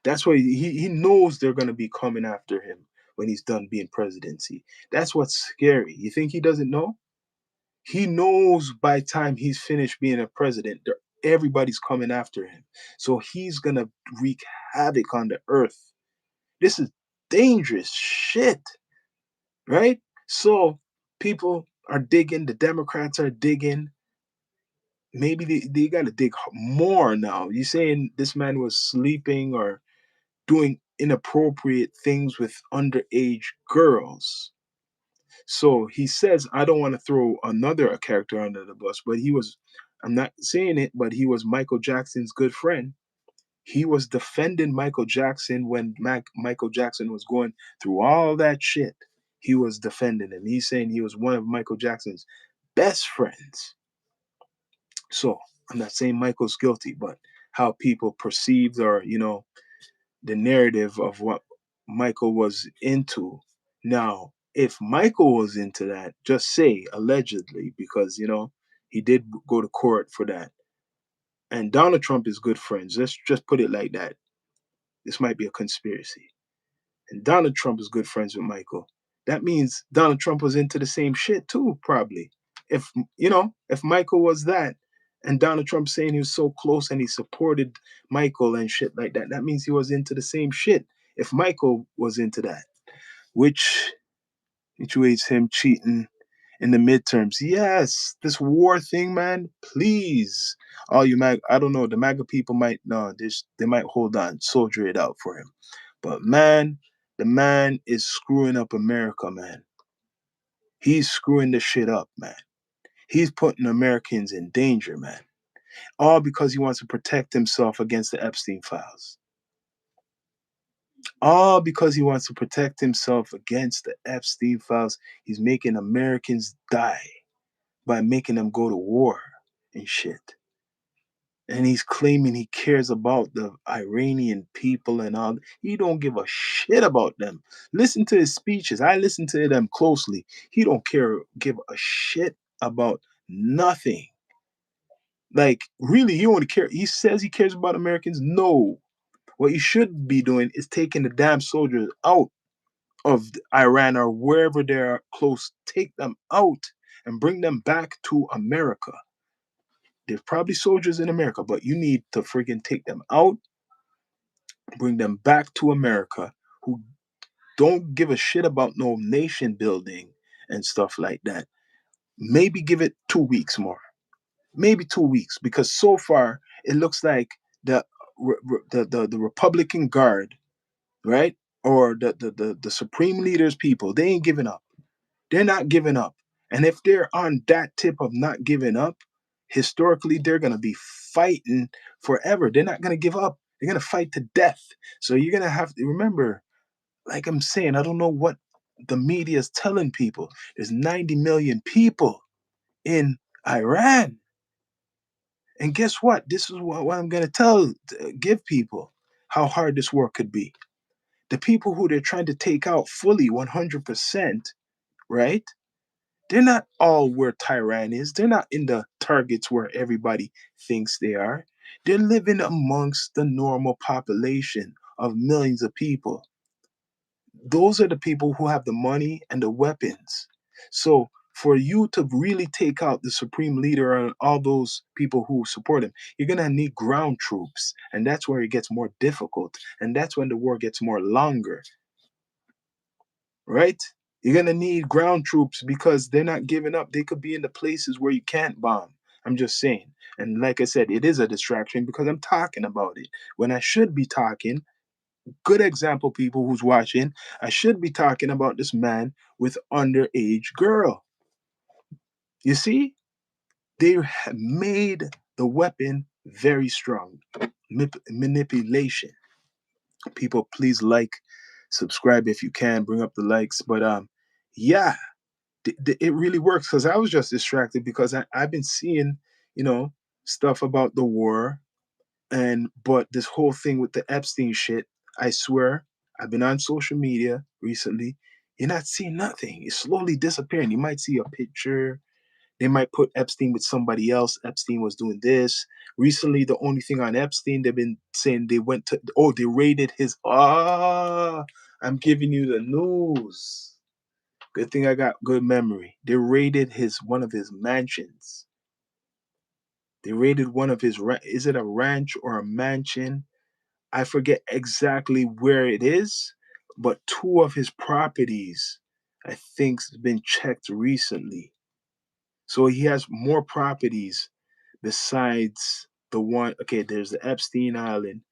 That's why he knows they're gonna be coming after him when he's done being presidency. That's what's scary. You think he doesn't know? He knows by time he's finished being a president, everybody's coming after him. So he's gonna wreak havoc on the earth. This is dangerous shit, right? So people are digging, the Democrats are digging. Maybe they gotta dig more now. You saying this man was sleeping or doing inappropriate things with underage girls. So he says, I don't want to throw another character under the bus, but I'm not saying it, but he was Michael Jackson's good friend. He was defending Michael Jackson when Michael Jackson was going through all that shit. He was defending him. He's saying he was one of Michael Jackson's best friends. So I'm not saying Michael's guilty, but how people perceived or, the narrative of what Michael was into. Now, if Michael was into that, just say allegedly, because he did go to court for that. And Donald Trump is good friends. Let's just put it like that. This might be a conspiracy. And Donald Trump is good friends with Michael. That means Donald Trump was into the same shit too, probably. If Michael was that, and Donald Trump saying he was so close and he supported Michael and shit like that, that means he was into the same shit. If Michael was into that, which situates him cheating in the midterms. Yes, this war thing, man. Please, all you I don't know. The MAGA people might no, they might hold on, soldier it out for him. But man, the man is screwing up America, man. He's screwing the shit up, man. He's putting Americans in danger, man. All because he wants to protect himself against the Epstein files. All because he wants to protect himself against the Epstein files. He's making Americans die by making them go to war and shit. And he's claiming he cares about the Iranian people and all. He don't give a shit about them. Listen to his speeches. I listen to them closely. He don't give a shit about nothing. Like, really, he only care. He says he cares about Americans. No. What he should be doing is taking the damn soldiers out of Iran or wherever they're close. Take them out and bring them back to America. There's probably soldiers in America, but you need to friggin' take them out, bring them back to America who don't give a shit about no nation building and stuff like that. Maybe give it 2 weeks more. Maybe 2 weeks, because so far it looks like the the Republican Guard, right, or the Supreme Leaders people, they ain't giving up. They're not giving up. And if they're on that tip of not giving up, historically, they're going to be fighting forever. They're not going to give up. They're going to fight to death. So you're going to have to remember, like I'm saying, I don't know what the media is telling people. There's 90 million people in Iran. And guess what? This is what I'm going to give people how hard this war could be. The people who they're trying to take out fully 100%, right? They're not all where Tehran is. They're not in the targets where everybody thinks they are. They're living amongst the normal population of millions of people. Those are the people who have the money and the weapons. So for you to really take out the supreme leader and all those people who support him, you're going to need ground troops. And that's where it gets more difficult. And that's when the war gets more longer, right? You're gonna need ground troops because they're not giving up. They could be in the places where you can't bomb. I'm just saying. And like I said, it is a distraction because I'm talking about it. When I should be talking, good example, people who's watching, I should be talking about this man with underage girl. You see, they have made the weapon very strong. Manipulation. People, please like, subscribe if you can, bring up the likes. But yeah, it really works because I was just distracted because I've been seeing, you know, stuff about the war but this whole thing with the Epstein shit, I swear, I've been on social media recently. You're not seeing nothing. It's slowly disappearing. You might see a picture. They might put Epstein with somebody else. Epstein was doing this. Recently, the only thing on Epstein, they've been saying they went to, oh, they raided his, I'm giving you the news. Good thing I got good memory. They raided one of his mansions. They raided one of his, is it a ranch or a mansion? I forget exactly where it is, but two of his properties, I think, has been checked recently. So he has more properties besides the one. Okay, there's the Epstein Island,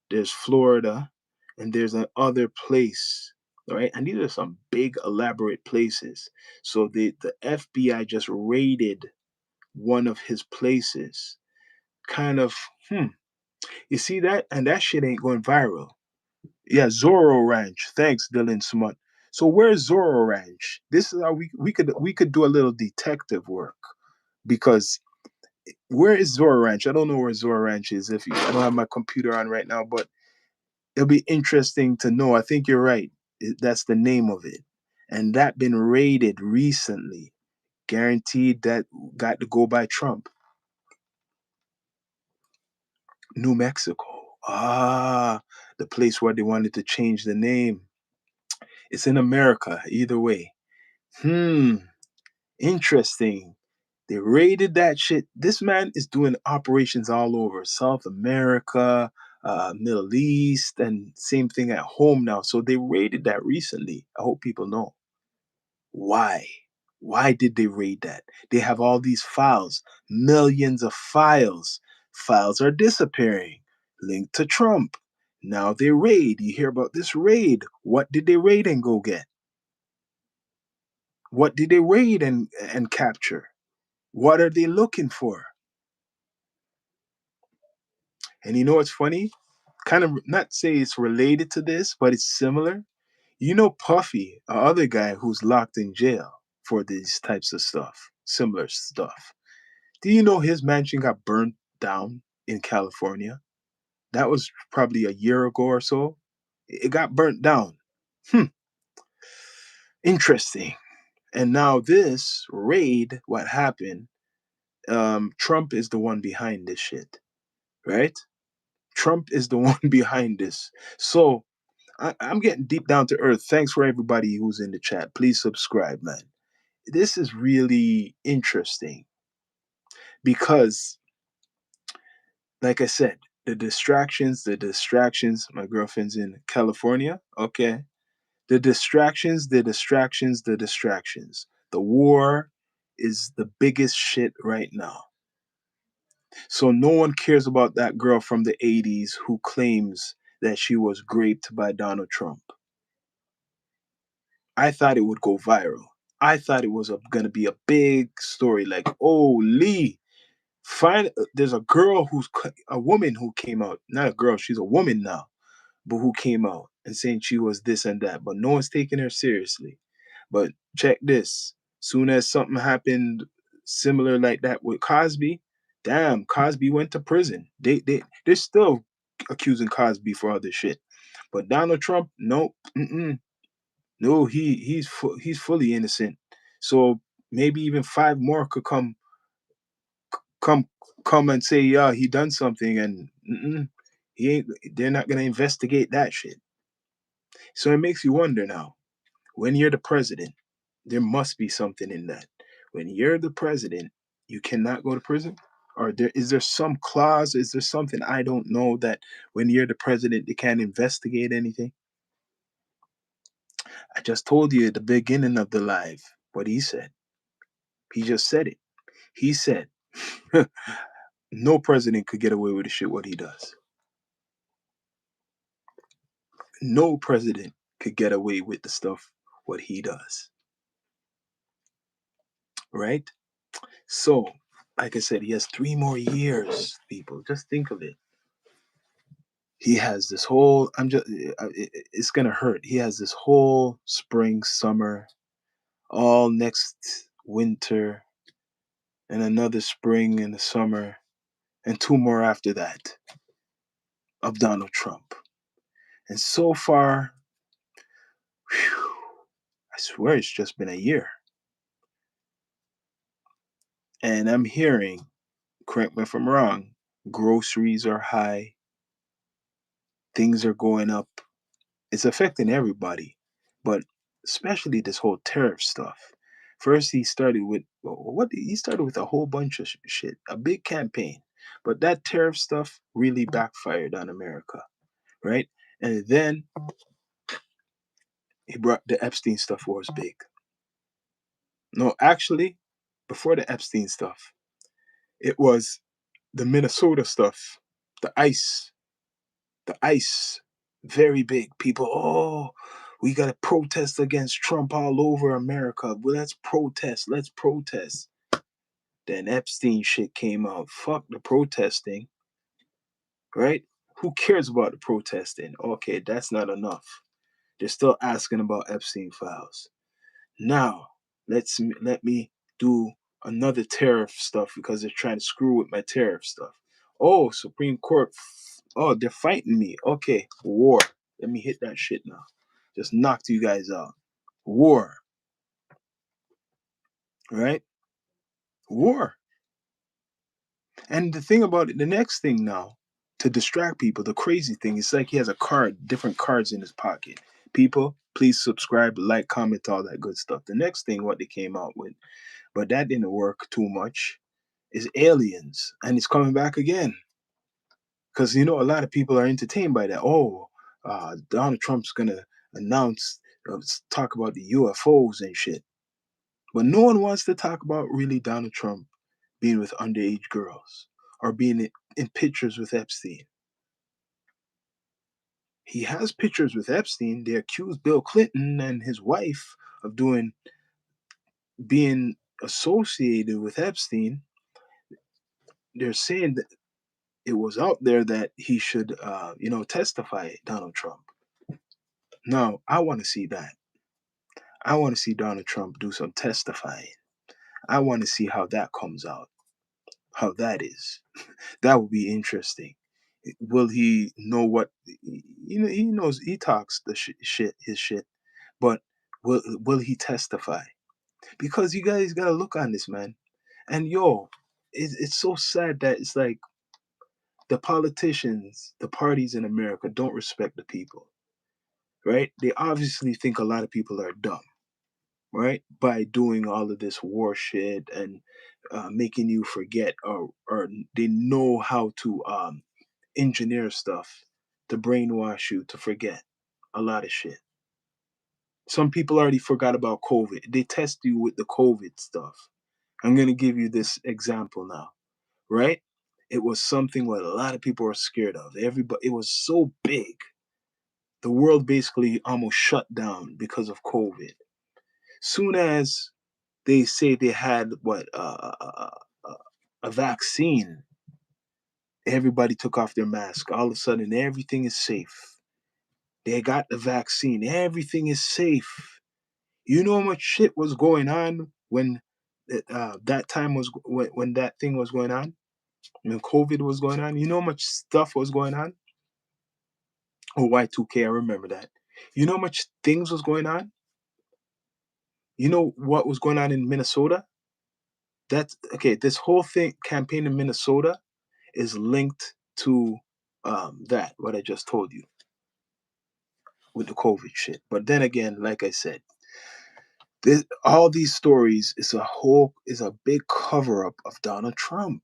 there's Florida, and there's another place. All right, and these are some big elaborate places. So the FBI just raided one of his places. Kind of, you see that? And that shit ain't going viral. Yeah, Zorro Ranch. Thanks, Dylan Smut. So where's Zorro Ranch? This is how we could do a little detective work, because where is Zorro Ranch? I don't know where Zorro Ranch is. I don't have my computer on right now, but it'll be interesting to know. I think you're right. That's the name of it, and that been raided recently. Guaranteed that got to go by Trump. New Mexico. The place where they wanted to change the name. It's in America, either way. Hmm, interesting. They raided that shit. This man is doing operations all over South America, Middle East, and same thing at home now. So they raided that recently. I hope people know. Why? Why did they raid that? They have all these files, millions of files. Files are disappearing, linked to Trump. Now they raid. You hear about this raid. What did they raid and go get? What did they raid and capture? What are they looking for? And you know what's funny? Kind of not say it's related to this, but it's similar. You know Puffy, a other guy who's locked in jail for these types of stuff, similar stuff. Do you know his mansion got burnt down in California? That was probably a year ago or so. It got burnt down. Hmm, interesting. And now this raid, what happened? Trump is the one behind this shit, right? Trump is the one behind this. So I'm getting deep down to earth. Thanks for everybody who's in the chat. Please subscribe, man. This is really interesting because, like I said, the distractions. My girlfriend's in California. Okay. The distractions. The war is the biggest shit right now. So no one cares about that girl from the 80s who claims that she was raped by Donald Trump. I thought it would go viral. I thought it was going to be a big story like, oh, Lee, there's a girl a woman who came out. Not a girl, she's a woman now, but who came out and saying she was this and that, but no one's taking her seriously. But check this. Soon as something happened similar like that with Cosby, damn, Cosby went to prison. They're still accusing Cosby for other shit. But Donald Trump, nope, no, he's fully innocent. So maybe even five more could come come and say, yeah, he done something, and he ain't. They're not gonna investigate that shit. So it makes you wonder now. When you're the president, there must be something in that. When you're the president, you cannot go to prison. Or is there some clause? Is there something I don't know that when you're the president, they can't investigate anything? I just told you at the beginning of the live what he said. He just said it. He said, no president could get away with the shit what he does. No president could get away with the stuff what he does. Right? So, like I said, he has 3 more years, people. Just think of it. He has this whole, it's going to hurt. He has this whole spring, summer, all next winter, and another spring and a summer, and 2 more after that of Donald Trump. And so far, whew, I swear it's just been a year. And I'm hearing, correct me if I'm wrong, groceries are high, things are going up. It's affecting everybody, but especially this whole tariff stuff. First, he started with what? He started with a whole bunch of shit, a big campaign, but that tariff stuff really backfired on America, right? And then he brought the Epstein stuff was big. No, actually, before the Epstein stuff, it was the Minnesota stuff, the ice, the ice, very big. People, oh, we got to protest against Trump all over America. Well, let's protest. Let's protest. Then Epstein shit came out. Fuck the protesting, right? Who cares about the protesting? Okay, that's not enough. They're still asking about Epstein files. Now, let me do another tariff stuff because they're trying to screw with my tariff stuff. Oh, Supreme Court. Oh, they're fighting me. Okay, war. Let me hit that shit now. Just knocked you guys out. War, right? War. And the thing about it, the next thing now, to distract people, the crazy thing is like he has a card, different cards in his pocket. People, please subscribe, like, comment, all that good stuff. The next thing, what they came out with, but that didn't work too much, is aliens. And it's coming back again. Because, a lot of people are entertained by that. Oh, Donald Trump's going to announce, talk about the UFOs and shit. But no one wants to talk about really Donald Trump being with underage girls or being in pictures with Epstein. He has pictures with Epstein. They accused Bill Clinton and his wife of being associated with Epstein. They're saying that it was out there that he should, testify, Donald Trump. No, I want to see that. I want to see Donald Trump do some testifying. I want to see how that comes out, how that is. That would be interesting. Will he know what, he knows, he talks the shit, his shit, but will he testify? Because you guys got to look on this, man. And yo, it's so sad that it's like the politicians, the parties in America don't respect the people, right? They obviously think a lot of people are dumb, right? By doing all of this war shit and making you forget, or they know how to engineer stuff to brainwash you to forget a lot of shit. Some people already forgot about COVID. They test you with the COVID stuff. I'm going to give you this example now, right? It was something what a lot of people were scared of. Everybody, it was so big. The world basically almost shut down because of COVID. Soon as they say they had a vaccine, everybody took off their mask. All of a sudden, everything is safe. They got the vaccine. Everything is safe. You know how much shit was going on when that time was when that thing was going on, when COVID was going on. You know how much stuff was going on. Oh, Y2K, I remember that. You know how much things was going on. You know what was going on in Minnesota. That's okay. This whole thing campaign in Minnesota is linked to that what I just told you with the COVID shit. But then again, like I said, all these stories is a big cover up of Donald Trump.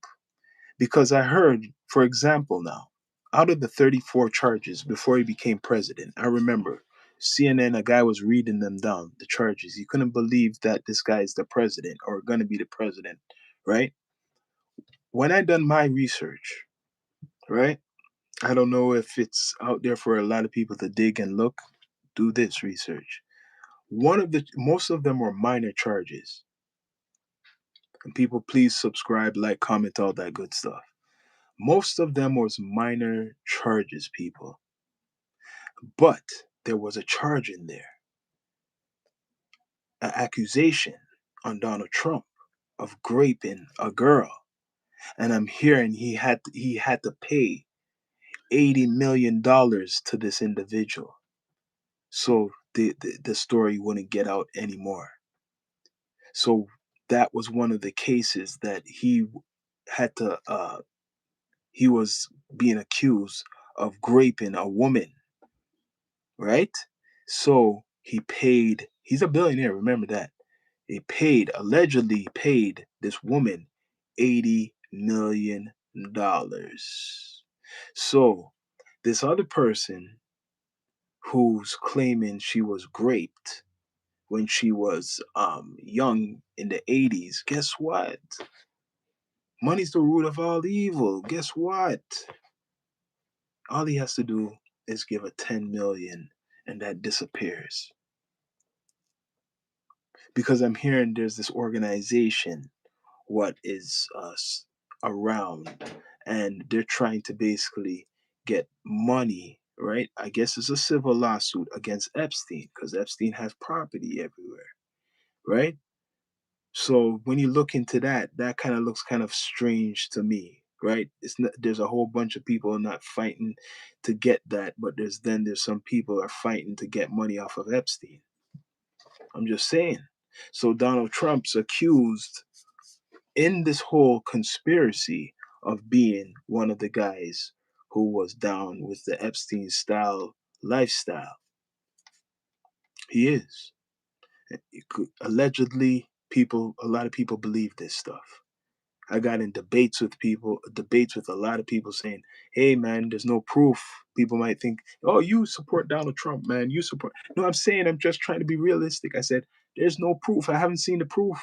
Because I heard, for example, now, out of the 34 charges before he became president, I remember CNN, a guy was reading them down, the charges. He couldn't believe that this guy is the president or going to be the president, right? When I done my research, right? I don't know if it's out there for a lot of people to dig and look. Do this research. Most of them were minor charges. And people, please subscribe, like, comment, all that good stuff. Most of them was minor charges, people. But there was a charge in there, an accusation on Donald Trump of raping a girl. And I'm hearing he had to pay $80 million to this individual. So the story wouldn't get out anymore. So that was one of the cases that had to he was being accused of raping a woman, right? So he's a billionaire, remember that. He allegedly paid this woman $80 million. So this other person who's claiming she was raped when she was young in the 80s, guess what? Money's the root of all evil. Guess what? All he has to do is give a 10 million and that disappears. Because I'm hearing there's this organization what is around, and they're trying to basically get money, right? I guess it's a civil lawsuit against Epstein because Epstein has property everywhere, right? So when you look into that, that kind of looks kind of strange to me, right? It's not, there's a whole bunch of people not fighting to get that, but there's some people are fighting to get money off of Epstein. I'm just saying. So Donald Trump's accused in this whole conspiracy of being one of the guys who was down with the Epstein style lifestyle. He is. Allegedly, a lot of people believe this stuff. I got in debates with a lot of people saying, hey man, there's no proof. People might think, oh, you support Donald Trump, man. You support. No, I'm saying I'm just trying to be realistic. I said, there's no proof. I haven't seen the proof.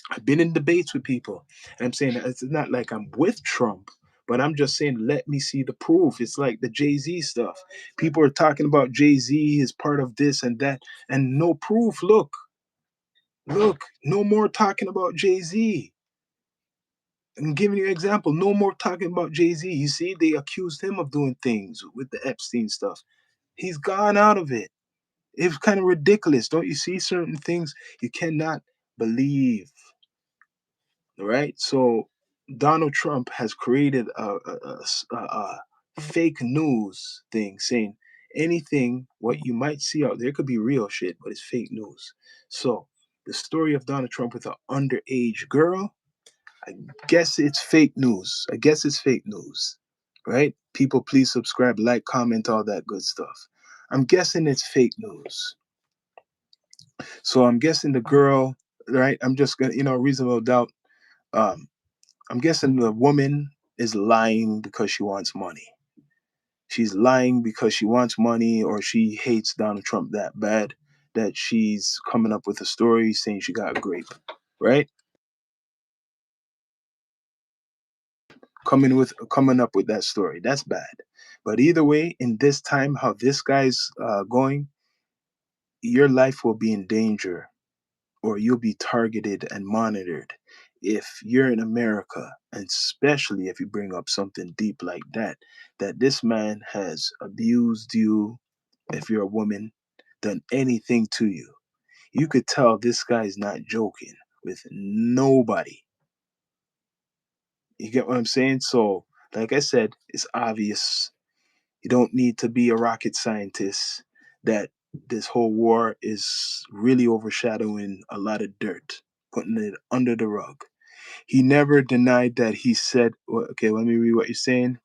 I've been in debates with people, and I'm saying it's not like I'm with Trump, but I'm just saying, let me see the proof. It's like the Jay-Z stuff. People are talking about Jay-Z is part of this and that, and no proof. Look, no more talking about Jay-Z. I'm giving you an example. No more talking about Jay-Z. You see, they accused him of doing things with the Epstein stuff. He's gone out of it. It's kind of ridiculous. Don't you see certain things you cannot believe? Right? So Donald Trump has created a fake news thing saying anything what you might see out there could be real shit, but it's fake news. So the story of Donald Trump with an underage girl, I guess it's fake news. I guess it's fake news. Right? People, please subscribe, like, comment, all that good stuff. I'm guessing it's fake news. So I'm guessing the girl, right? I'm just gonna, reasonable doubt. Um, I'm guessing the woman is lying because she wants money. She's lying because she wants money or she hates Donald Trump that bad that she's coming up with a story saying she got raped, right? Coming up with that story. That's bad. But either way, in this time, how this guy's going, your life will be in danger or you'll be targeted and monitored if you're in America, and especially if you bring up something deep like that this man has abused you, if you're a woman, done anything to you. You could tell this guy's not joking with nobody. You get what I'm saying? So, like I said, it's obvious. You don't need to be a rocket scientist that this whole war is really overshadowing a lot of dirt, putting it under the rug. He never denied that he said, okay, let me read what you're saying.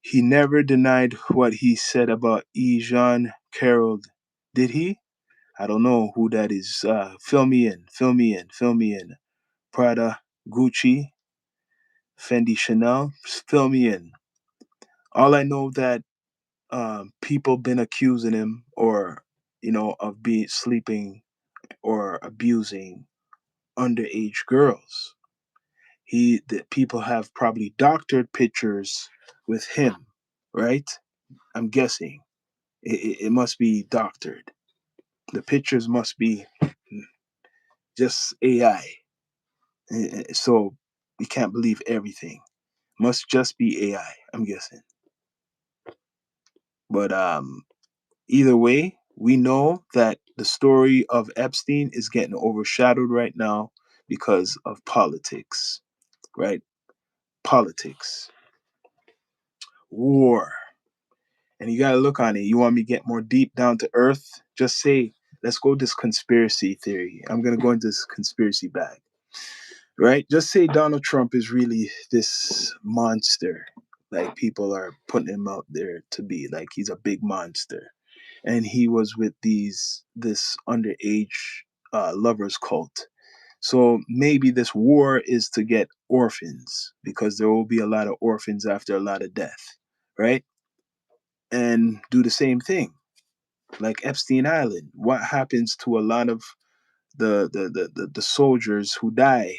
He never denied what he said about E. Jean Carroll. Did he? I don't know who that is. Fill me in. Prada, Gucci, Fendi, Chanel, fill me in. All I know that people been accusing him or, of being sleeping or abusing underage girls. That people have probably doctored pictures with him, right? I'm guessing it must be doctored. The pictures must be just AI. So we can't believe everything. Must just be AI. I'm guessing. But either way, we know that the story of Epstein is getting overshadowed right now because of politics, right? Politics, war, And you got to look on it. You want me to get more deep down to earth? Just say, let's go this conspiracy theory. I'm going to go into this conspiracy bag, right? Just say Donald Trump is really this monster. Like people are putting him out there to be like he's a big monster. And he was with this underage lovers cult. So maybe this war is to get orphans because there will be a lot of orphans after a lot of death, right? And do the same thing like Epstein Island. What happens to a lot of the soldiers who die,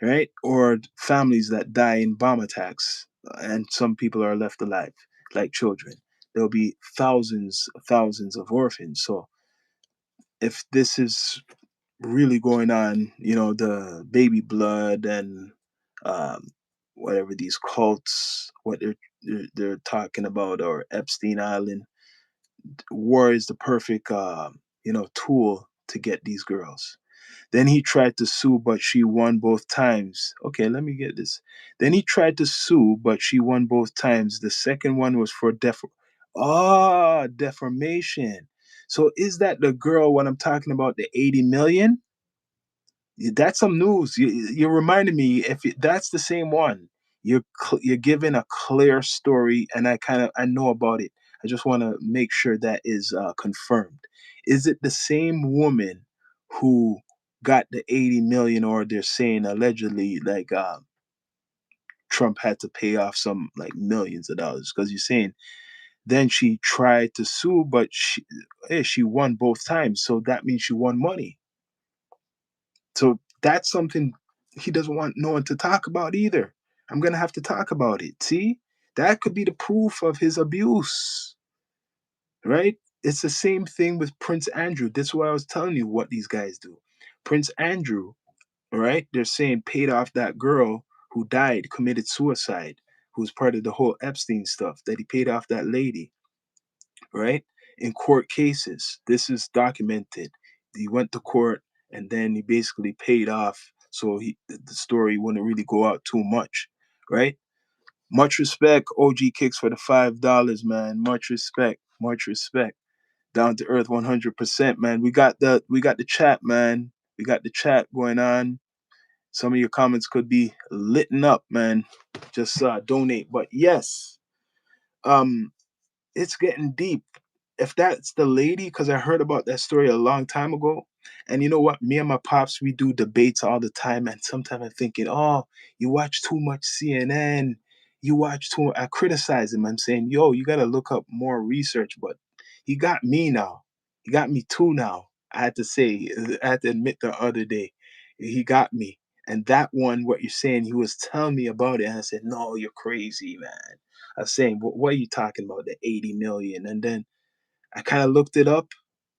right? Or families that die in bomb attacks, and some people are left alive, like children. There'll be thousands of orphans. So if this is really going on, the baby blood and um, whatever these cults, what they're talking about, or Epstein Island, war is the perfect tool to get these girls. Then he tried to sue, but she won both times. Okay, let me get this. Then he tried to sue, but she won both times. The second one was for defamation. So is that the girl what I'm talking about, the 80 million? That's some news. You're reminding me if that's the same one. You're giving a clear story, and I know about it. I just want to make sure that is confirmed. Is it the same woman who got the 80 million, or they're saying allegedly like Trump had to pay off some like millions of dollars? Because you're saying then she tried to sue, but she won both times, so that means she won money. So that's something he doesn't want no one to talk about either. I'm gonna have to talk about it. See, that could be the proof of his abuse, right? It's the same thing with Prince Andrew. That's why I was telling you what these guys do. Prince Andrew, right? They're saying paid off that girl who died, committed suicide, who was part of the whole Epstein stuff. That he paid off that lady, right? In court cases. This is documented. He went to court and then he basically paid off so the story wouldn't really go out too much, right? Much respect, OG Kicks, for the $5, man. Much respect, much respect. Down to earth 100%, man. We got the chat, man. We got the chat going on. Some of your comments could be litten up, man. Just donate. But yes, um, it's getting deep. If that's the lady, because I heard about that story a long time ago. And you know what? Me and my pops, we do debates all the time. And sometimes I'm thinking, oh, you watch too much CNN. You watch too I criticize him. I'm saying, yo, you got to look up more research. But he got me now. He got me too now. I had to say, I had to admit the other day, he got me. And that one, what you're saying, he was telling me about it. And I said, no, you're crazy, man. I was saying, what are you talking about? The 80 million. And then I kind of looked it up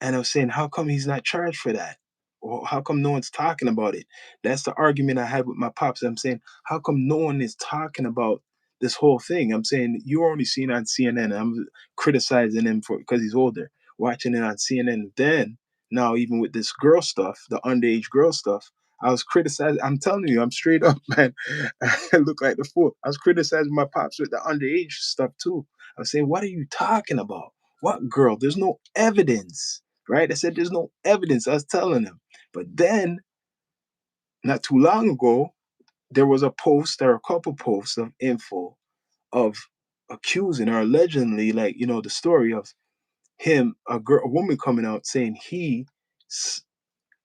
and I was saying, how come he's not charged for that? Or how come no one's talking about it? That's the argument I had with my pops. I'm saying, how come no one is talking about this whole thing? I'm saying, you're only seeing it on CNN. I'm criticizing him for because he's older, watching it on CNN. Then, now, even with this girl stuff, the underage girl stuff, I was criticizing. I'm telling you, I'm straight up, man. I look like the fool. I was criticizing my pops with the underage stuff too. I was saying, what are you talking about? What girl? There's no evidence, right? I said there's no evidence. I was telling him. But then, not too long ago, there was a post or a couple posts of info of accusing or allegedly, like, the story of him, a woman coming out saying he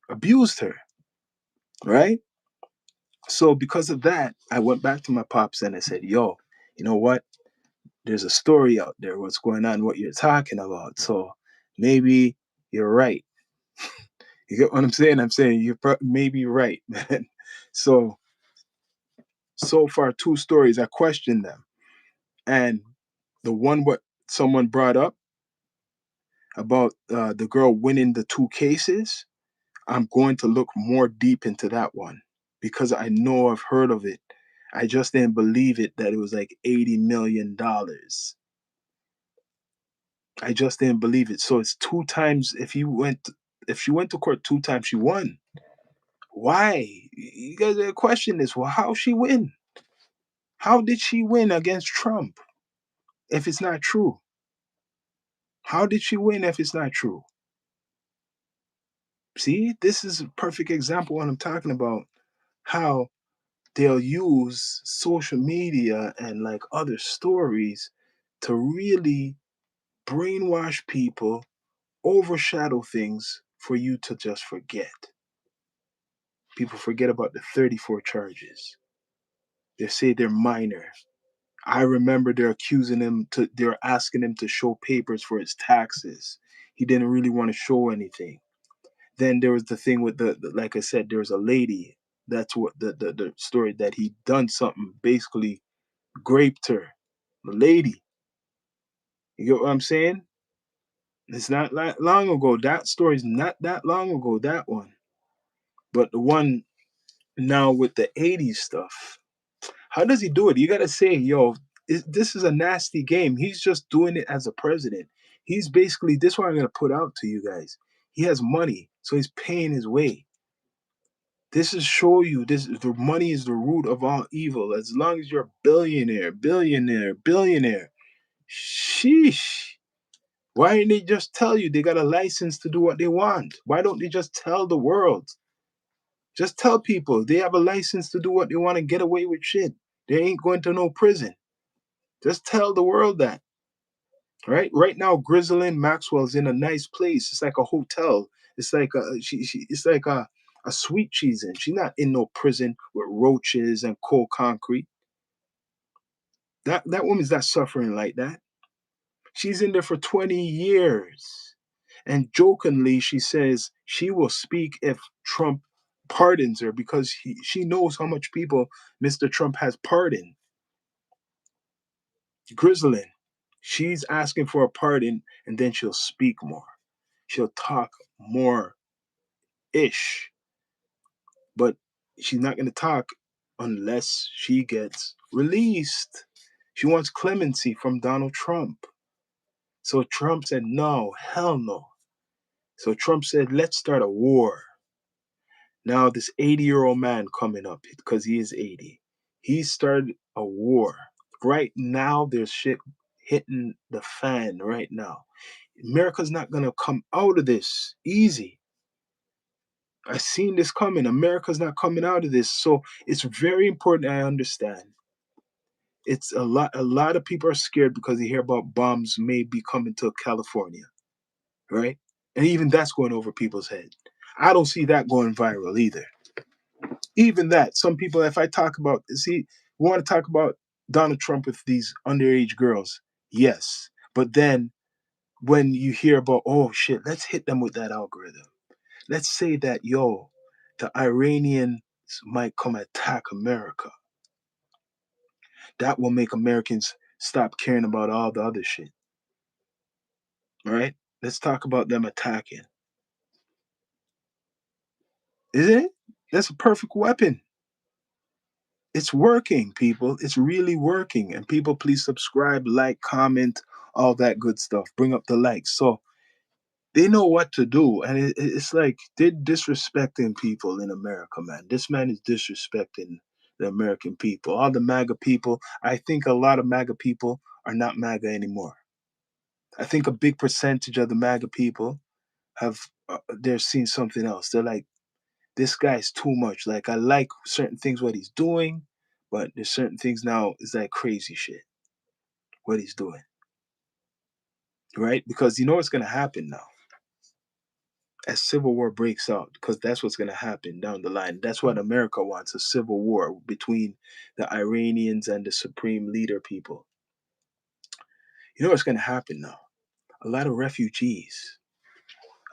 abused her, right? So because of that, I went back to my pops and I said, yo, you know what? There's a story out there. What's going on? What you're talking about? So maybe you're right. You get what I'm saying? I'm saying you're maybe right, man. So so far, two stories, I questioned them, and the one what someone brought up about the girl winning the two cases, I'm going to look more deep into that one because I know I've heard of it. I just didn't believe it that it was like $80 million. I just didn't believe it. So it's two times. If she went to court two times, she won. Why? You guys are question this. Well, how she win? How did she win against Trump if it's not true? How did she win if it's not true? See, this is a perfect example what I'm talking about. How they'll use social media and like other stories to really brainwash people, overshadow things for you to just forget. People forget about the 34 charges. They say they're minor. I remember they're asking him to show papers for his taxes. He didn't really want to show anything. Then there was the thing with like I said, there was a lady. That's what the story that he done something, basically raped her. The lady. You get what I'm saying? It's not long ago. That story's not that long ago, that one. But the one now with the 80s stuff, how does he do it? You gotta say, yo, this is a nasty game. He's just doing it as a president. He's basically, this one I'm gonna put out to you guys. He has money, so he's paying his way. This is show you this the money is the root of all evil. As long as you're a billionaire, billionaire, billionaire. Sheesh. Why didn't they just tell you they got a license to do what they want? Why don't they just tell the world? Just tell people they have a license to do what they want and get away with shit. They ain't going to no prison. Just tell the world that. Right? Right now, Griselyn Maxwell's in a nice place. It's like a hotel. It's like it's like a sweet she's in. She's not in no prison with roaches and cold concrete. That woman's not suffering like that. She's in there for 20 years. And jokingly, she says she will speak if Trump pardons her because she knows how much people Mr. Trump has pardoned. Griselyn, she's asking for a pardon and then she'll speak more. She'll talk more ish, but she's not going to talk unless she gets released. She wants clemency from Donald Trump. So Trump said, no, hell no. So Trump said, let's start a war. Now, this 80-year-old man coming up, because he is 80, he started a war. Right now, there's shit hitting the fan right now. America's not going to come out of this easy. I seen this coming. America's not coming out of this. So it's very important I understand. It's a lot of people are scared because they hear about bombs may be coming to California, right? And even that's going over people's head. I don't see that going viral either. Even that, some people, if I talk about, see, we want to talk about Donald Trump with these underage girls, yes. But then when you hear about, oh shit, let's hit them with that algorithm. Let's say that, yo, the Iranians might come attack America. That will make Americans stop caring about all the other shit, right? Let's talk about them attacking. Isn't it? That's a perfect weapon. It's working, people. It's really working. And people, please subscribe, like, comment, all that good stuff. Bring up the likes. So they know what to do. And it's like they're disrespecting people in America, man. This man is disrespecting the American people. All the MAGA people, I think a lot of MAGA people are not MAGA anymore. I think a big percentage of the MAGA people have, they're seeing something else. They're like, this guy's too much. Like I like certain things what he's doing, but there's certain things now is like crazy shit what he's doing, right? Because you know what's gonna happen now as civil war breaks out, because that's what's gonna happen down the line. That's what America wants: a civil war between the Iranians and the supreme leader people. You know what's gonna happen now? A lot of refugees.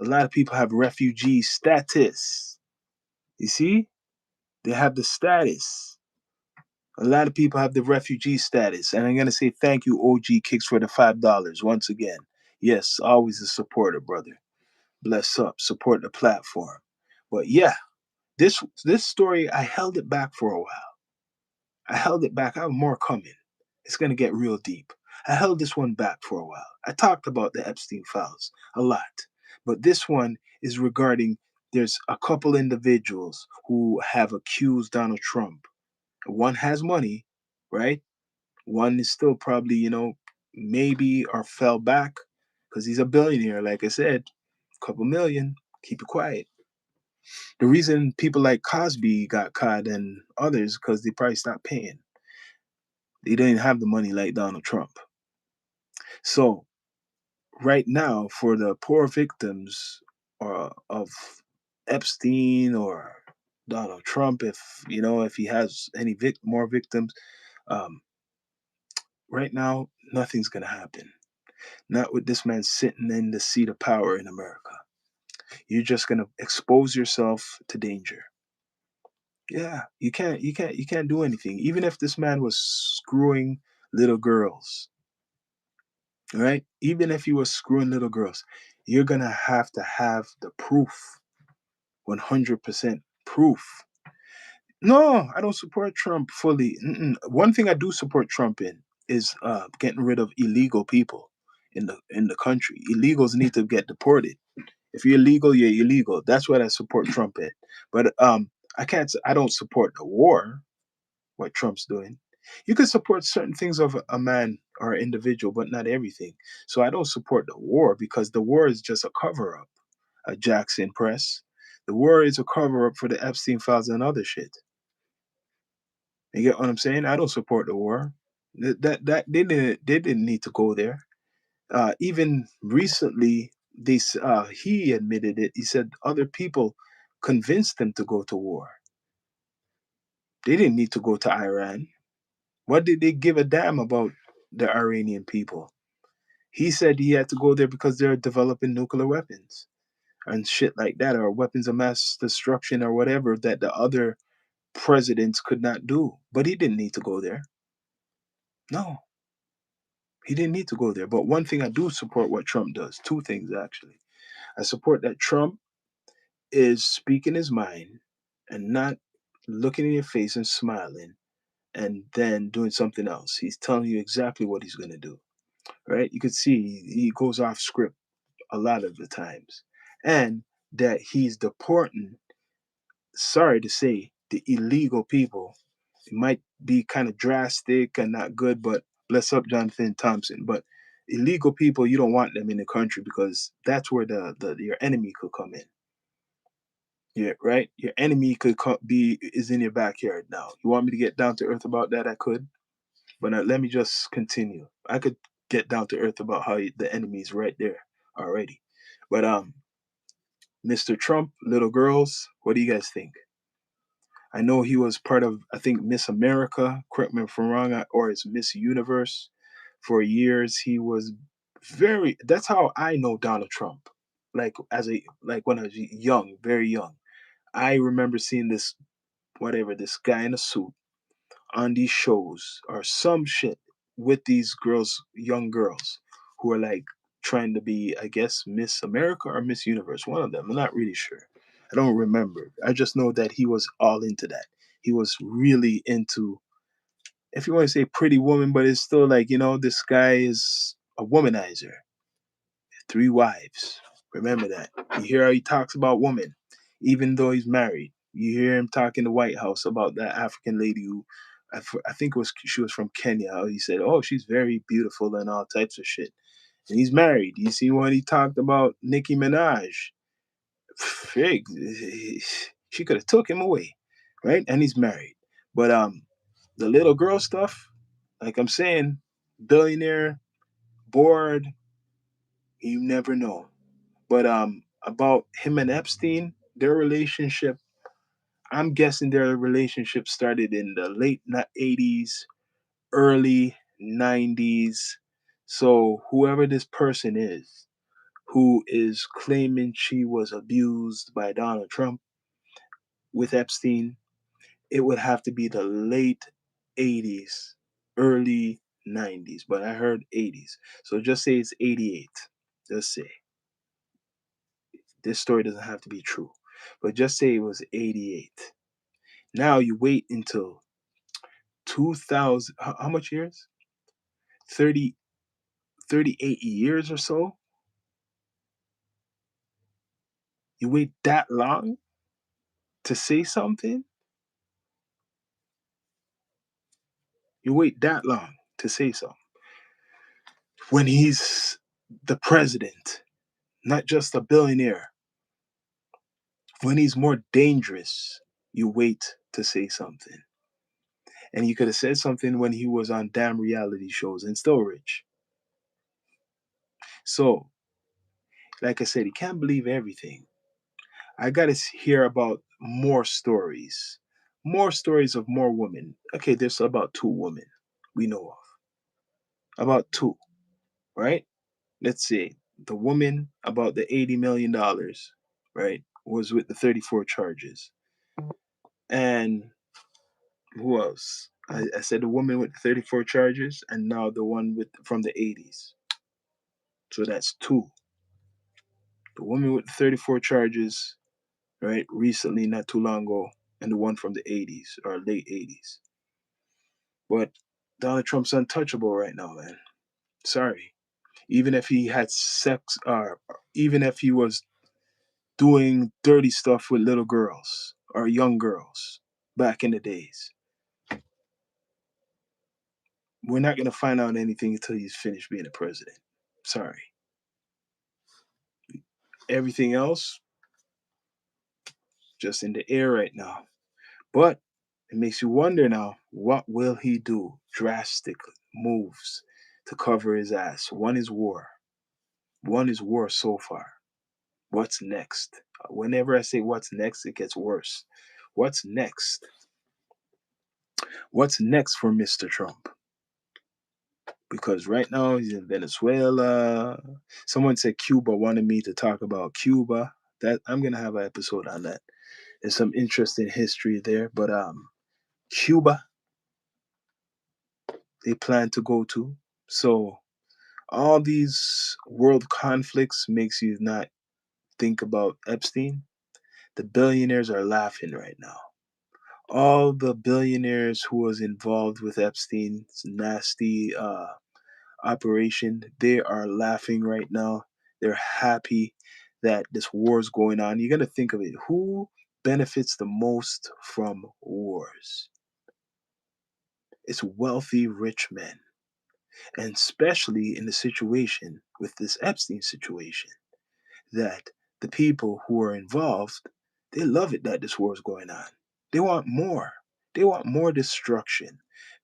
A lot of people have refugee status. You see, they have the status. A lot of people have the refugee status. And I'm going to say thank you, OG Kicks, for the $5 once again. Yes, always a supporter, brother. Bless up, support the platform. But yeah, this story, I held it back for a while. I held it back. I have more coming. It's going to get real deep. I held this one back for a while. I talked about the Epstein files a lot. But this one is regarding there's a couple individuals who have accused Donald Trump. One has money, right? One is still probably, maybe or fell back because he's a billionaire. Like I said, couple million. Keep it quiet. The reason people like Cosby got caught and others because they probably stopped paying. They didn't have the money like Donald Trump. So right now, for the poor victims of Epstein or Donald Trump, if he has any more victims, um, right now nothing's gonna happen. Not with this man sitting in the seat of power in America. You're just gonna expose yourself to danger. Yeah, you can't do anything. Even if this man was screwing little girls, right? Even if he was screwing little girls, you're gonna have to have the proof, 100% proof. No, I don't support Trump fully. Mm-mm. One thing I do support Trump in is getting rid of illegal people in the country. Illegals need to get deported. If you're illegal, you're illegal. That's what I support Trump in. But I don't support the war. What Trump's doing. You can support certain things of a man or an individual, but not everything. So I don't support the war because the war is just a cover up. A Jackson press. The war is a cover up for the Epstein files and other shit. You get what I'm saying? I don't support the war. That they didn't need to go there. Even recently, he admitted it. He said other people convinced them to go to war. They didn't need to go to Iran. What did they give a damn about the Iranian people? He said he had to go there because they're developing nuclear weapons and shit like that, or weapons of mass destruction, or whatever that the other presidents could not do. But he didn't need to go there. No, he didn't need to go there. But one thing I do support what Trump does, two things actually. I support that Trump is speaking his mind and not looking in your face and smiling and then doing something else. He's telling you exactly what he's going to do. Right? You could see he goes off script a lot of the times, and that he's deporting. Sorry to say, the illegal people. It might be kind of drastic and not good, but bless up Jonathan Thompson. But illegal people, you don't want them in the country because that's where the your enemy could come in. Yeah, right. Your enemy could be is in your backyard now. You want me to get down to earth about that? I could. But let me just continue. I could get down to earth about how the enemy is right there already. But Mr. Trump, little girls, what do you guys think? I know he was part of, I think, Miss America, correct me if I'm wrong, or it's Miss Universe. For years, he was that's how I know Donald Trump. Like when I was young, very young. I remember seeing this guy in a suit on these shows or some shit with these girls, young girls, who are like trying to be, I guess, Miss America or Miss Universe. One of them. I'm not really sure. I don't remember. I just know that he was all into that. He was really into, if you want to say pretty woman, but it's still like, this guy is a womanizer. Three wives. Remember that. You hear how he talks about women, even though he's married. You hear him talk in the White House about that African lady who, I think she was from Kenya. How he said, "Oh, she's very beautiful" and all types of shit. And he's married. You see when he talked about Nicki Minaj? Fig, she could have took him away, right? And he's married. But the little girl stuff, like I'm saying, billionaire, bored, you never know. But about him and Epstein, their relationship, I'm guessing their relationship started in the late 80s, early 90s. So whoever this person is who is claiming she was abused by Donald Trump with Epstein, it would have to be the late 80s, early 90s, but I heard 80s. So just say it's 88. Just say. This story doesn't have to be true, but just say it was 88. Now you wait until 2000, how much years? 30, 38 years or so? You wait that long to say something? You wait that long to say something. When he's the president, not just a billionaire. When he's more dangerous, you wait to say something. And you could have said something when he was on damn reality shows and still rich. So, like I said, you can't believe everything. I got to hear about more stories. More stories of more women. Okay, there's about two women we know of. About two, right? Let's see. The woman about the $80 million, right, was with the 34 charges. And who else? I said the woman with the 34 charges, and now the one with from the 80s. So that's two. The woman with the 34 charges, right, recently, not too long ago, and the one from the 80s or late 80s. But Donald Trump's untouchable right now, man. Sorry. Even if he had sex, or even if he was doing dirty stuff with little girls or young girls back in the days, we're not going to find out anything until he's finished being a president. Sorry. Everything else, just in the air right now. But it makes you wonder now, what will he do? Drastic moves to cover his ass. One is war. One is war so far. What's next? Whenever I say what's next, it gets worse. What's next? What's next for Mr. Trump? Because right now he's in Venezuela. Someone said Cuba wanted me to talk about Cuba. That I'm gonna have an episode on that. There's some interesting history there, but Cuba they plan to go to. So all these world conflicts makes you not think about Epstein. The billionaires are laughing right now. All the billionaires who was involved with Epstein's nasty operation, they are laughing right now. They're happy that this war is going on. You're gonna think of it. Who benefits the most from wars? It's wealthy, rich men, and especially in the situation with this Epstein situation, that the people who are involved, they love it that this war is going on. They want more. They want more destruction,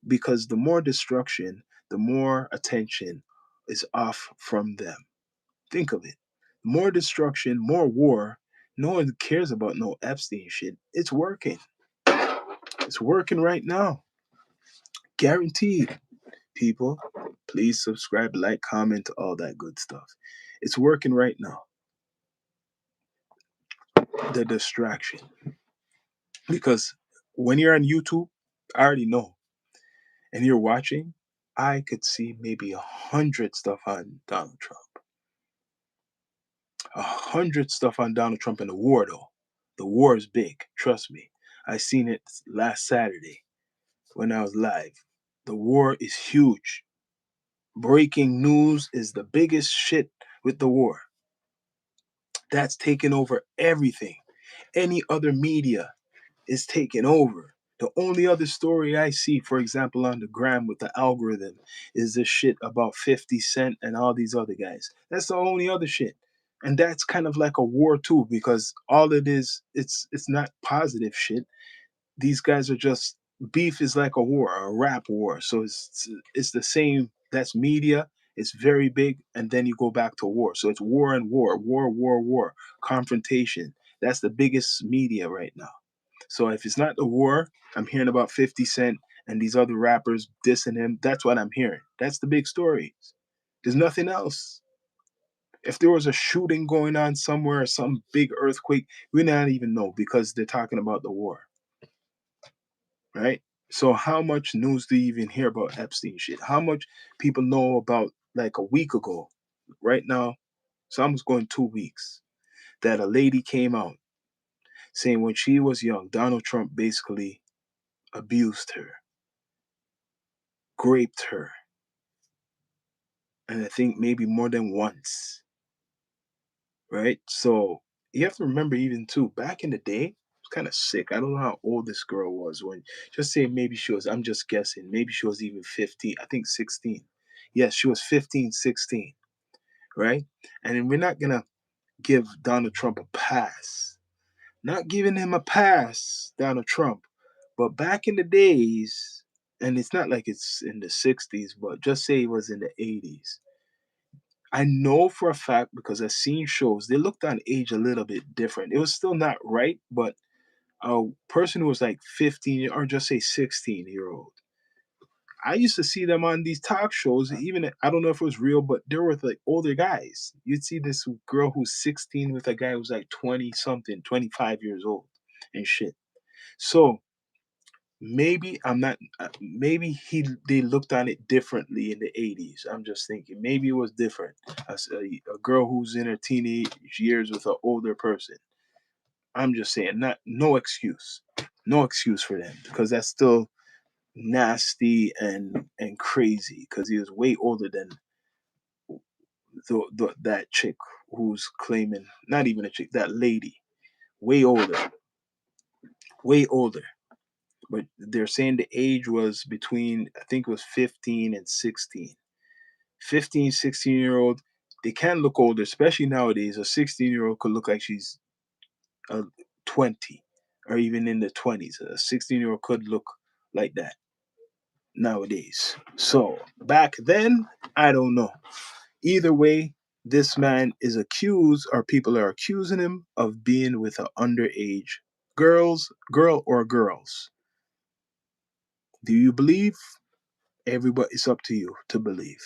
because the more destruction, the more attention is off from them. Think of it. More destruction, more war. No one cares about no Epstein shit. It's working. It's working right now. Guaranteed. People, please subscribe, like, comment, all that good stuff. It's working right now. The distraction. Because when you're on YouTube, I already know, and you're watching, I could see maybe 100 stuff on Donald Trump. 100 stuff on Donald Trump and the war, though. The war is big. Trust me. I seen it last Saturday when I was live. The war is huge. Breaking news is the biggest shit with the war. That's taken over everything. Any other media is taking over. The only other story I see, for example, on the gram with the algorithm, is this shit about 50 Cent and all these other guys. That's the only other shit. And that's kind of like a war too, because all it is, it's not positive shit. These guys are just, beef is like a war, a rap war. So it's the same. That's media. It's very big, and then you go back to war. So it's war and war, war, confrontation. That's the biggest media right now. So if it's not the war, I'm hearing about 50 Cent and these other rappers dissing him. That's what I'm hearing. That's the big story. There's nothing else. If there was a shooting going on somewhere, some big earthquake, we not even know, because they're talking about the war, right? So how much news do you even hear about Epstein shit? How much people know about, like, a week ago, right now? So I'm just going 2 weeks, that a lady came out saying when she was young, Donald Trump basically abused her, raped her, and I think maybe more than once, right? So you have to remember, even too, back in the day, it's kind of sick. I don't know how old this girl was when, just say maybe she was, I'm just guessing, maybe she was even 15, I think 16. Yes, she was 15, 16, right? And we're not gonna give Donald Trump a pass. Not giving him a pass, Donald Trump. But back in the days, and it's not like it's in the 60s, but just say it was in the 80s. I know for a fact because I've seen shows, they looked on age a little bit different. It was still not right, but a person who was like 15 or just say 16-year-old, I used to see them on these talk shows. Even I don't know if it was real, but there were like older guys. You'd see this girl who's 16 with a guy who's like 20 something, 25 years old and shit. So maybe I'm not. Maybe they looked on it differently in the 80s. I'm just thinking maybe it was different. A girl who's in her teenage years with an older person. I'm just saying, not no excuse, no excuse for them because that's still nasty and crazy because he was way older than that chick who's claiming, not even a chick, that lady, way older, way older. But they're saying the age was between, I think it was 15 and 16. 15, 16-year old, they can look older, especially nowadays. A 16-year old could look like she's 20 or even in the 20s. A 16-year old could look like that nowadays. So back then, I don't know. Either way, this man is accused, or people are accusing him of being with an underage girl or girls. Do you believe? Everybody, it's up to you to believe.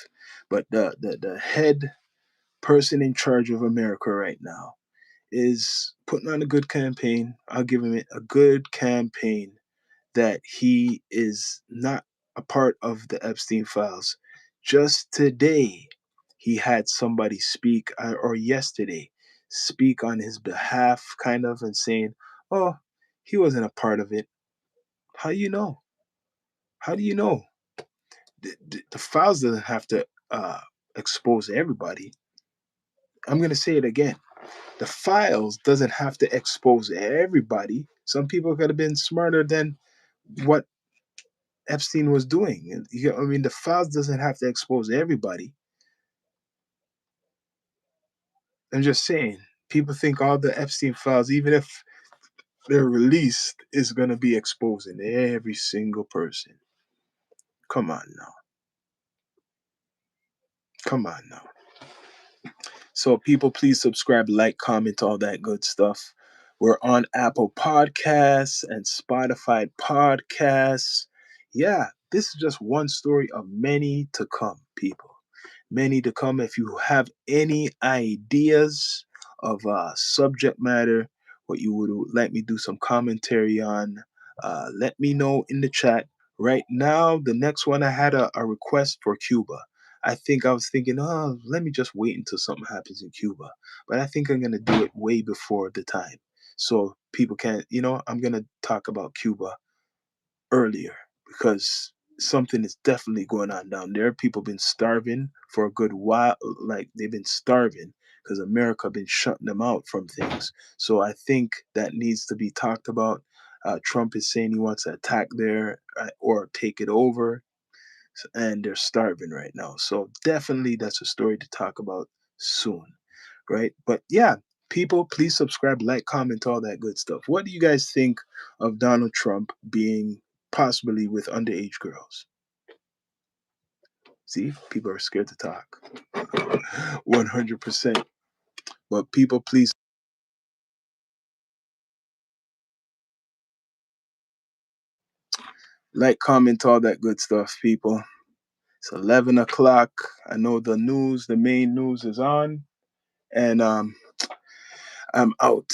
But the head person in charge of America right now is putting on a good campaign. I'll give him a good campaign that he is not a part of the Epstein files. Just today, he had somebody speak, or yesterday, speak on his behalf, kind of, and saying, oh, he wasn't a part of it. How do you know? How do you know? The files doesn't have to expose everybody. I'm going to say it again. The files doesn't have to expose everybody. Some people could have been smarter than what Epstein was doing. I mean, the files doesn't have to expose everybody. I'm just saying, people think all the Epstein files, even if they're released, is going to be exposing every single person. Come on now. Come on now. So, people, please subscribe, like, comment, all that good stuff. We're on Apple Podcasts and Spotify Podcasts. Yeah, this is just one story of many to come, people. Many to come. If you have any ideas of subject matter, what you would let me do some commentary on, let me know in the chat. Right now, the next one I had a request for Cuba. I was thinking, oh, let me just wait until something happens in Cuba. But I think I'm gonna do it way before the time, so people can, I'm gonna talk about Cuba earlier because something is definitely going on down there. People been starving for a good while, like they've been starving because America been shutting them out from things. So I think that needs to be talked about. Trump is saying he wants to attack there or take it over, and they're starving right now. So definitely that's a story to talk about soon, right? But yeah, people, please subscribe, like, comment, all that good stuff. What do you guys think of Donald Trump being possibly with underage girls? See, people are scared to talk. 100%. But people, please like, comment, all that good stuff, people. It's 11 o'clock. I know the main news is on, and I'm out.